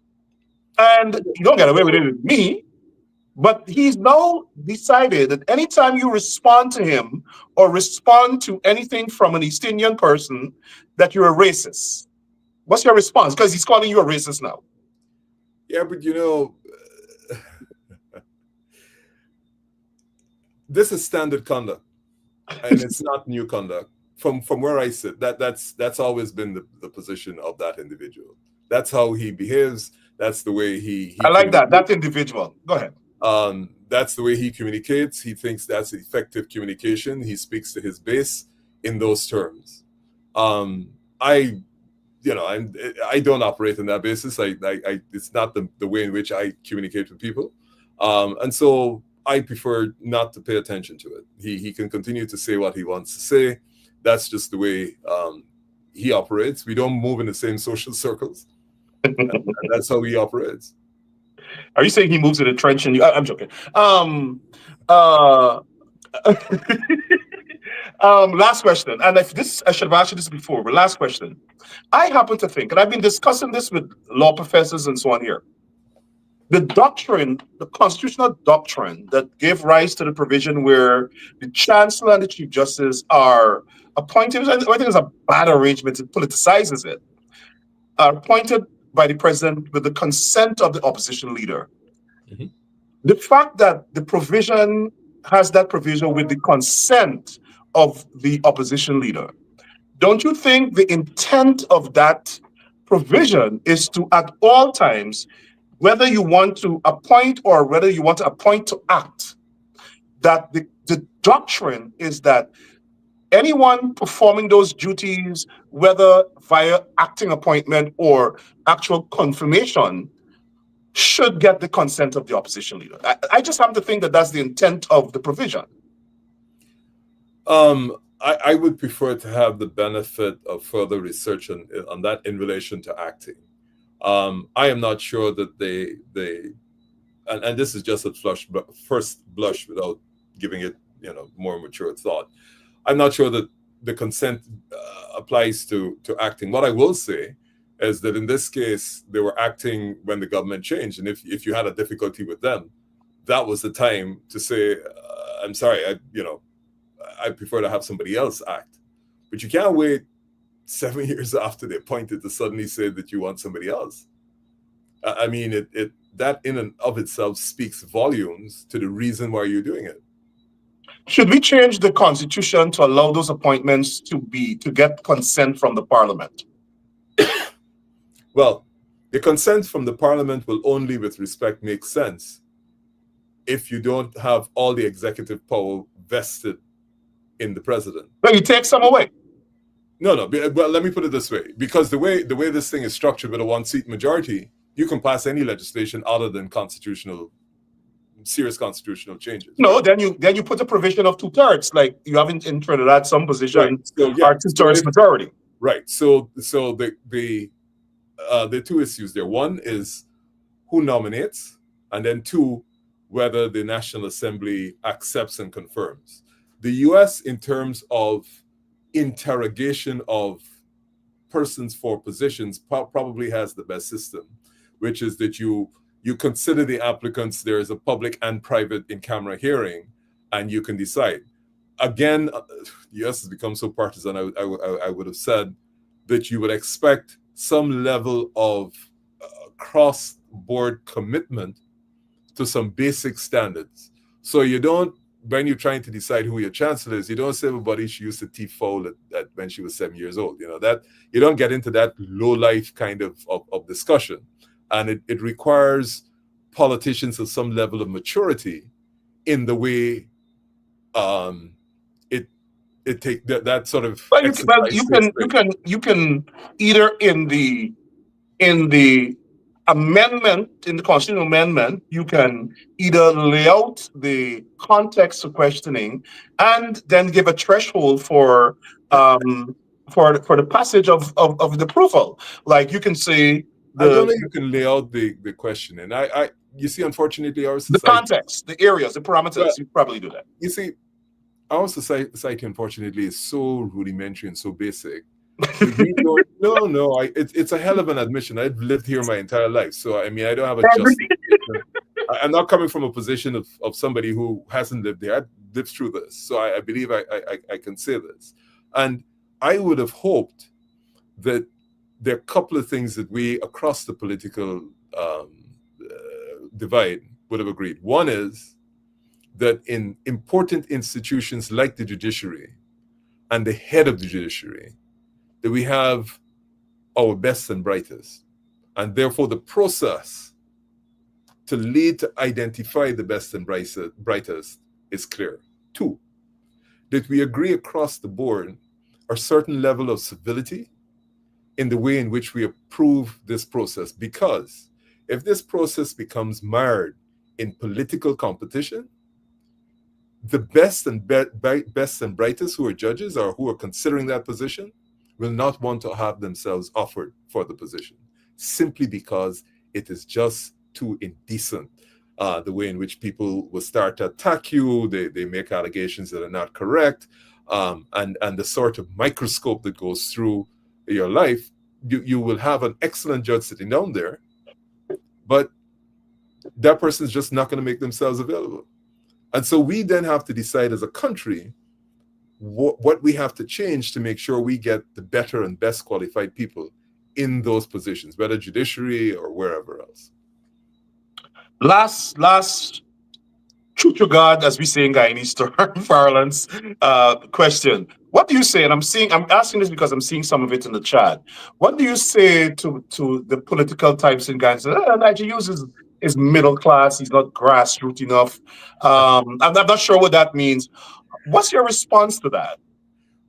And you don't get away with it with me. But he's now decided that anytime you respond to him or respond to anything from an East Indian person, that you're a racist. What's your response? Because he's calling you a racist now. Yeah, but you know, this is standard conduct, and it's not new conduct. From where I sit, that's always been the position of that individual. That's how he behaves. That's the way he I like that individual. Go ahead. That's the way he communicates. He thinks that's effective communication. He speaks to his base in those terms. I don't operate on that basis. It's not the way in which I communicate with people. And so I prefer not to pay attention to it. He can continue to say what he wants to say. That's just the way he operates. We don't move in the same social circles. And that's how he operates. Are you saying he moves in a trench and you? I'm joking. Last question, and if this, I should have asked you this before, but last question. I happen to think, and I've been discussing this with law professors and so on here, the doctrine, the constitutional doctrine that gave rise to the provision where the chancellor and the chief justice are appointed, I think it's a bad arrangement, it politicizes it, are appointed by the president with the consent of the opposition leader. Mm-hmm. The fact that the provision has that provision with the consent of the opposition leader, don't you think the intent of that provision is to, at all times, whether you want to appoint or whether you want to appoint to act, that the doctrine is that anyone performing those duties, whether via acting appointment or actual confirmation, should get the consent of the opposition leader. I just happen to think that that's the intent of the provision. I would prefer to have the benefit of further research on that in relation to acting. I am not sure that and this is just at first blush without giving it more mature thought. I'm not sure that the consent applies to acting. What I will say is that in this case, they were acting when the government changed. And if you had a difficulty with them, that was the time to say, I'm sorry, I prefer to have somebody else act. But you can't wait 7 years after they're appointed to suddenly say that you want somebody else. I mean, that in and of itself speaks volumes to the reason why you're doing it. Should we change the constitution to allow those appointments to get consent from the parliament? Well, the consent from the parliament will only with respect make sense if you don't have all the executive power vested in the president. But you take some away. No. Well, let me put it this way. Because the way this thing is structured with a one-seat majority, you can pass any legislation other than serious constitutional changes. No, then you put a provision of 2/3, like you haven't in Trinidad, some positions are 2/3 majority. Right. So the two issues there. One is who nominates, and then two, whether the National Assembly accepts and confirms. The US, in terms of interrogation of persons for positions, probably has the best system, which is that you consider the applicants. There is a public and private in-camera hearing, and you can decide. Again, the US has become so partisan, I would have said that you would expect some level of cross-board commitment to some basic standards. So you don't, when you're trying to decide who your chancellor is, you don't say everybody she used to teeth foul at when she was 7 years old. That you don't get into that low-life kind of discussion. And it requires politicians of some level of maturity in the way it take that sort of. Well, you can either in the amendment, in the constitutional amendment, you can either lay out the context of questioning and then give a threshold for the passage of the approval. Like you can say, I don't know if you can lay out the question, and you see, unfortunately, our society, the context, the areas, the parameters, you probably do that. You see, our society, unfortunately, is so rudimentary and so basic. It's a hell of an admission. I've lived here my entire life, so I mean, I don't have a justification. I'm not coming from a position of somebody who hasn't lived there. I've lived through this, so I believe I can say this. And I would have hoped that there are a couple of things that we, across the political divide, would have agreed. One is that in important institutions like the judiciary and the head of the judiciary, that we have our best and brightest. And therefore, the process to lead to identify the best and brightest is clear. Two, that we agree across the board a certain level of civility in the way in which we approve this process. Because if this process becomes mired in political competition, the best and brightest who are judges or who are considering that position will not want to have themselves offered for the position, simply because it is just too indecent. The way in which people will start to attack you, they make allegations that are not correct, and the sort of microscope that goes through your life. You will have an excellent judge sitting down there, but that person is just not going to make themselves available. And so we then have to decide as a country what we have to change to make sure we get the better and best qualified people in those positions, whether judiciary or wherever else. Last truth to God, as we say in Guyanese parlance, question. What do you say? And I'm asking this because I'm seeing some of it in the chat. What do you say to the political types in Guyana? Nigel Hughes is middle class. He's not grassroots enough. I'm not sure what that means. What's your response to that?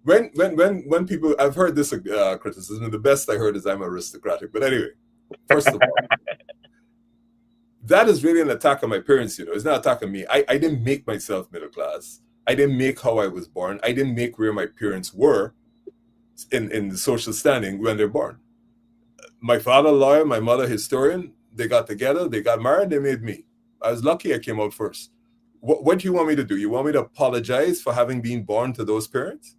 When people, I've heard this criticism. The best I heard is I'm aristocratic. But anyway, first of all, that is really an attack on my parents, It's not an attack on me. I didn't make myself middle class. I didn't make how I was born. I didn't make where my parents were in the social standing when they're born. My father, lawyer, my mother, historian, they got together, they got married, they made me. I was lucky I came out first. What do you want me to do? You want me to apologize for having been born to those parents?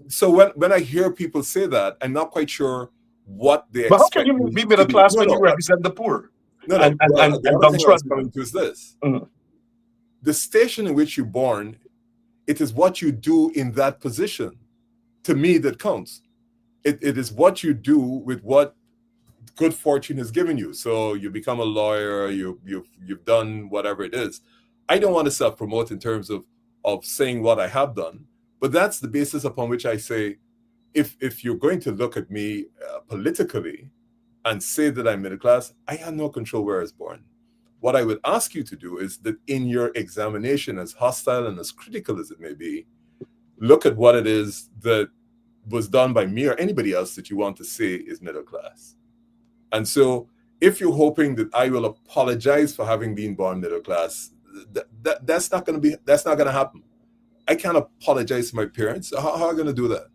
So when I hear people say that, I'm not quite sure what they But how expect can you me be middle to do. class when you represent the poor? No. And The other thing I was downtrodden. coming to is this. Mhm. The station in which you're born, it is what you do in that position, to me, that counts. It is what you do with what good fortune has given you. So you become a lawyer, you've done whatever it is. I don't want to self-promote in terms of saying what I have done, but that's the basis upon which I say, if you're going to look at me politically and say that I'm middle class, I have no control where I was born. What I would ask you to do is that in your examination, as hostile and as critical as it may be, look at what it is that was done by me or anybody else that you want to say is middle class. And so if you're hoping that I will apologize for having been born middle class, that's not going to happen. I can't apologize to my parents. How am I going to do that?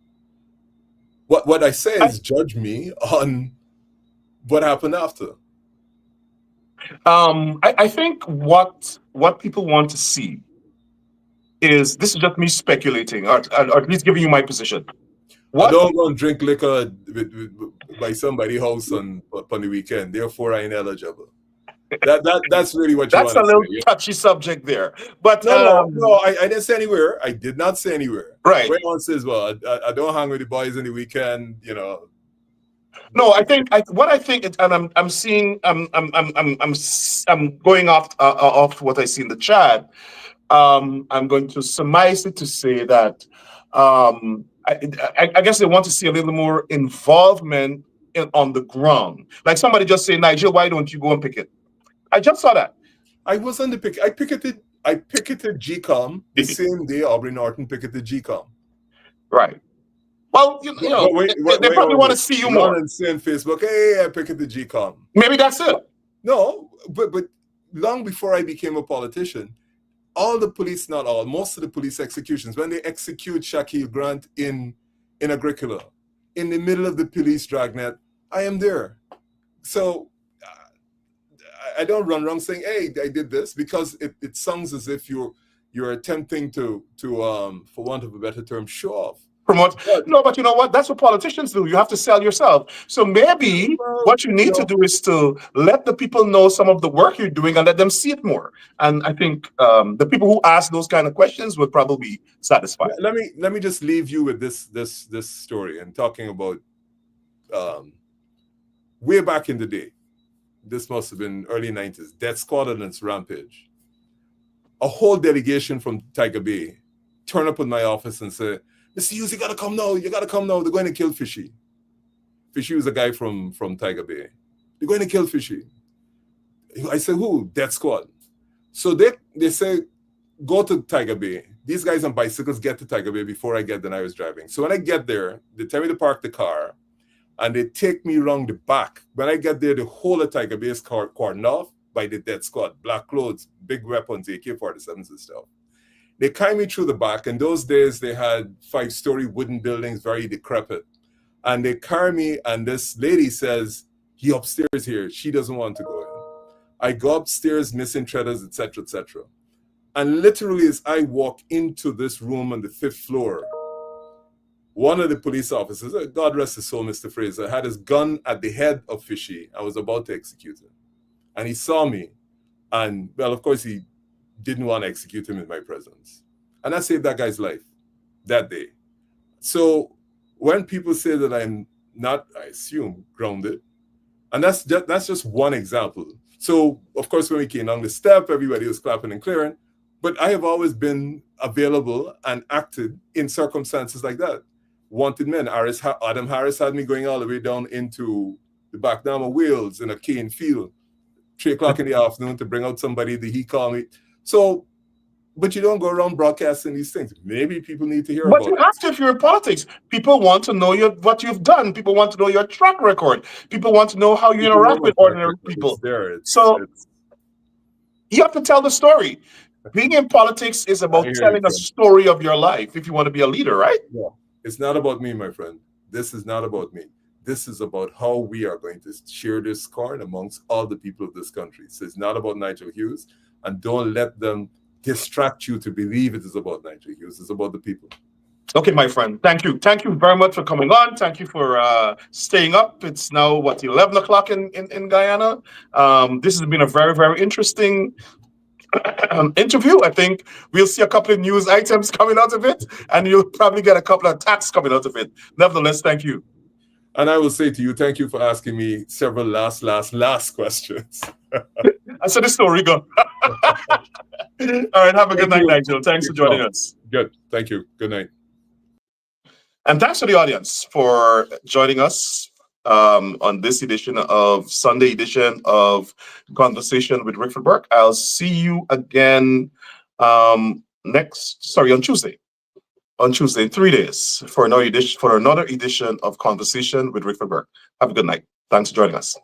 What I say is judge me on what happened after. I think what people want to see is, this is just me speculating, or at least giving you my position. I don't go and drink liquor by somebody's house on the weekend. Therefore, I ain't eligible. That's really what you want to say. That's a little touchy subject there. But no, I didn't say anywhere. I did not say anywhere. Right. When one says, well, I don't hang with the boys in the weekend, No, I think what I think, and I'm seeing, I'm going off what I see in the chat. I'm going to surmise it to say that I guess they want to see a little more involvement on the ground. Like somebody just say, Nigel, why don't you go and picket? I just saw that. I was on the picket. I picketed GECOM the same day Aubrey Norton picketed GECOM. Right. Well, they probably want to see you more. And say on Facebook, hey, I picketed GECOM. Maybe that's it. No, but long before I became a politician, most of the police executions, when they execute Shaquille Grant in Agricola, in the middle of the police dragnet, I am there. So I don't run around saying, hey, I did this, because it sounds as if you're attempting to for want of a better term, show off. Promote. No, but you know what? That's what politicians do. You have to sell yourself. So maybe what you need to do is to let the people know some of the work you're doing and let them see it more. And I think the people who ask those kind of questions would probably be satisfied. Let me just leave you with this story, and talking about way back in the day. This must have been early 90s. Death Squad and its rampage. A whole delegation from Tiger Bay turn up in my office and say, Mr. Hughes, you gotta come now. You gotta come now. They're going to kill Fishy. Fishy was a guy from Tiger Bay. They're going to kill Fishy. I said, who? Death Squad. So they say, go to Tiger Bay. These guys on bicycles get to Tiger Bay before I get there, and I was driving. So when I get there, they tell me to park the car, and they take me around the back. When I get there, the whole of Tiger Bay is cordoned off by the Death Squad. Black clothes, big weapons, AK-47s and stuff. They carry me through the back. In those days, they had 5-story wooden buildings, very decrepit. And they carry me, and this lady says, he upstairs here. She doesn't want to go in. I go upstairs, missing treaders, etc., etc. And literally, as I walk into this room on the 5th floor, one of the police officers, God rest his soul, Mr. Fraser, had his gun at the head of Fishy. I was about to execute him. And he saw me. And, well, of course, he didn't want to execute him in my presence. And I saved that guy's life that day. So when people say that I'm not, I assume, grounded, and that's just one example. So, of course, when we came down the step, everybody was clapping and clearing. But I have always been available and acted in circumstances like that. Wanted men. Adam Harris had me going all the way down into the back down of Wales in a cane field, 3 o'clock in the afternoon, to bring out somebody that he called me. So But you don't go around broadcasting these things. Maybe people need to hear But about you it. have to if you're in politics. People want to know what you've done. People want to know your track record. People want to know how you People know interact my with track ordinary record. people. It's there. So you have to tell the story. Being in politics is I about hear you, telling a friend. story of your life if you want to be a leader, right? Yeah. It's not about me, my friend. This is not about me. This is about how we are going to share this corn amongst all the people of this country. So it's not about Nigel Hughes, and don't let them distract you to believe it is about Nigel Hughes. It's about the people. Okay, my friend. Thank you. Thank you very much for coming on. Thank you for staying up. It's now, what, 11 o'clock in Guyana. This has been a very, very interesting interview. I think we'll see a couple of news items coming out of it, and you'll probably get a couple of attacks coming out of it. Nevertheless, thank you. And I will say to you, thank you for asking me several last questions. I said the story go. All right, have a good night, Nigel. Thanks for joining us. Good. Thank you. Good night. And thanks to the audience for joining us on this edition of Sunday edition of Conversation with Rickford Burke. I'll see you again on Tuesday. On Tuesday, in 3 days, for another edition of Conversation with Rickford Burke. Have a good night. Thanks for joining us.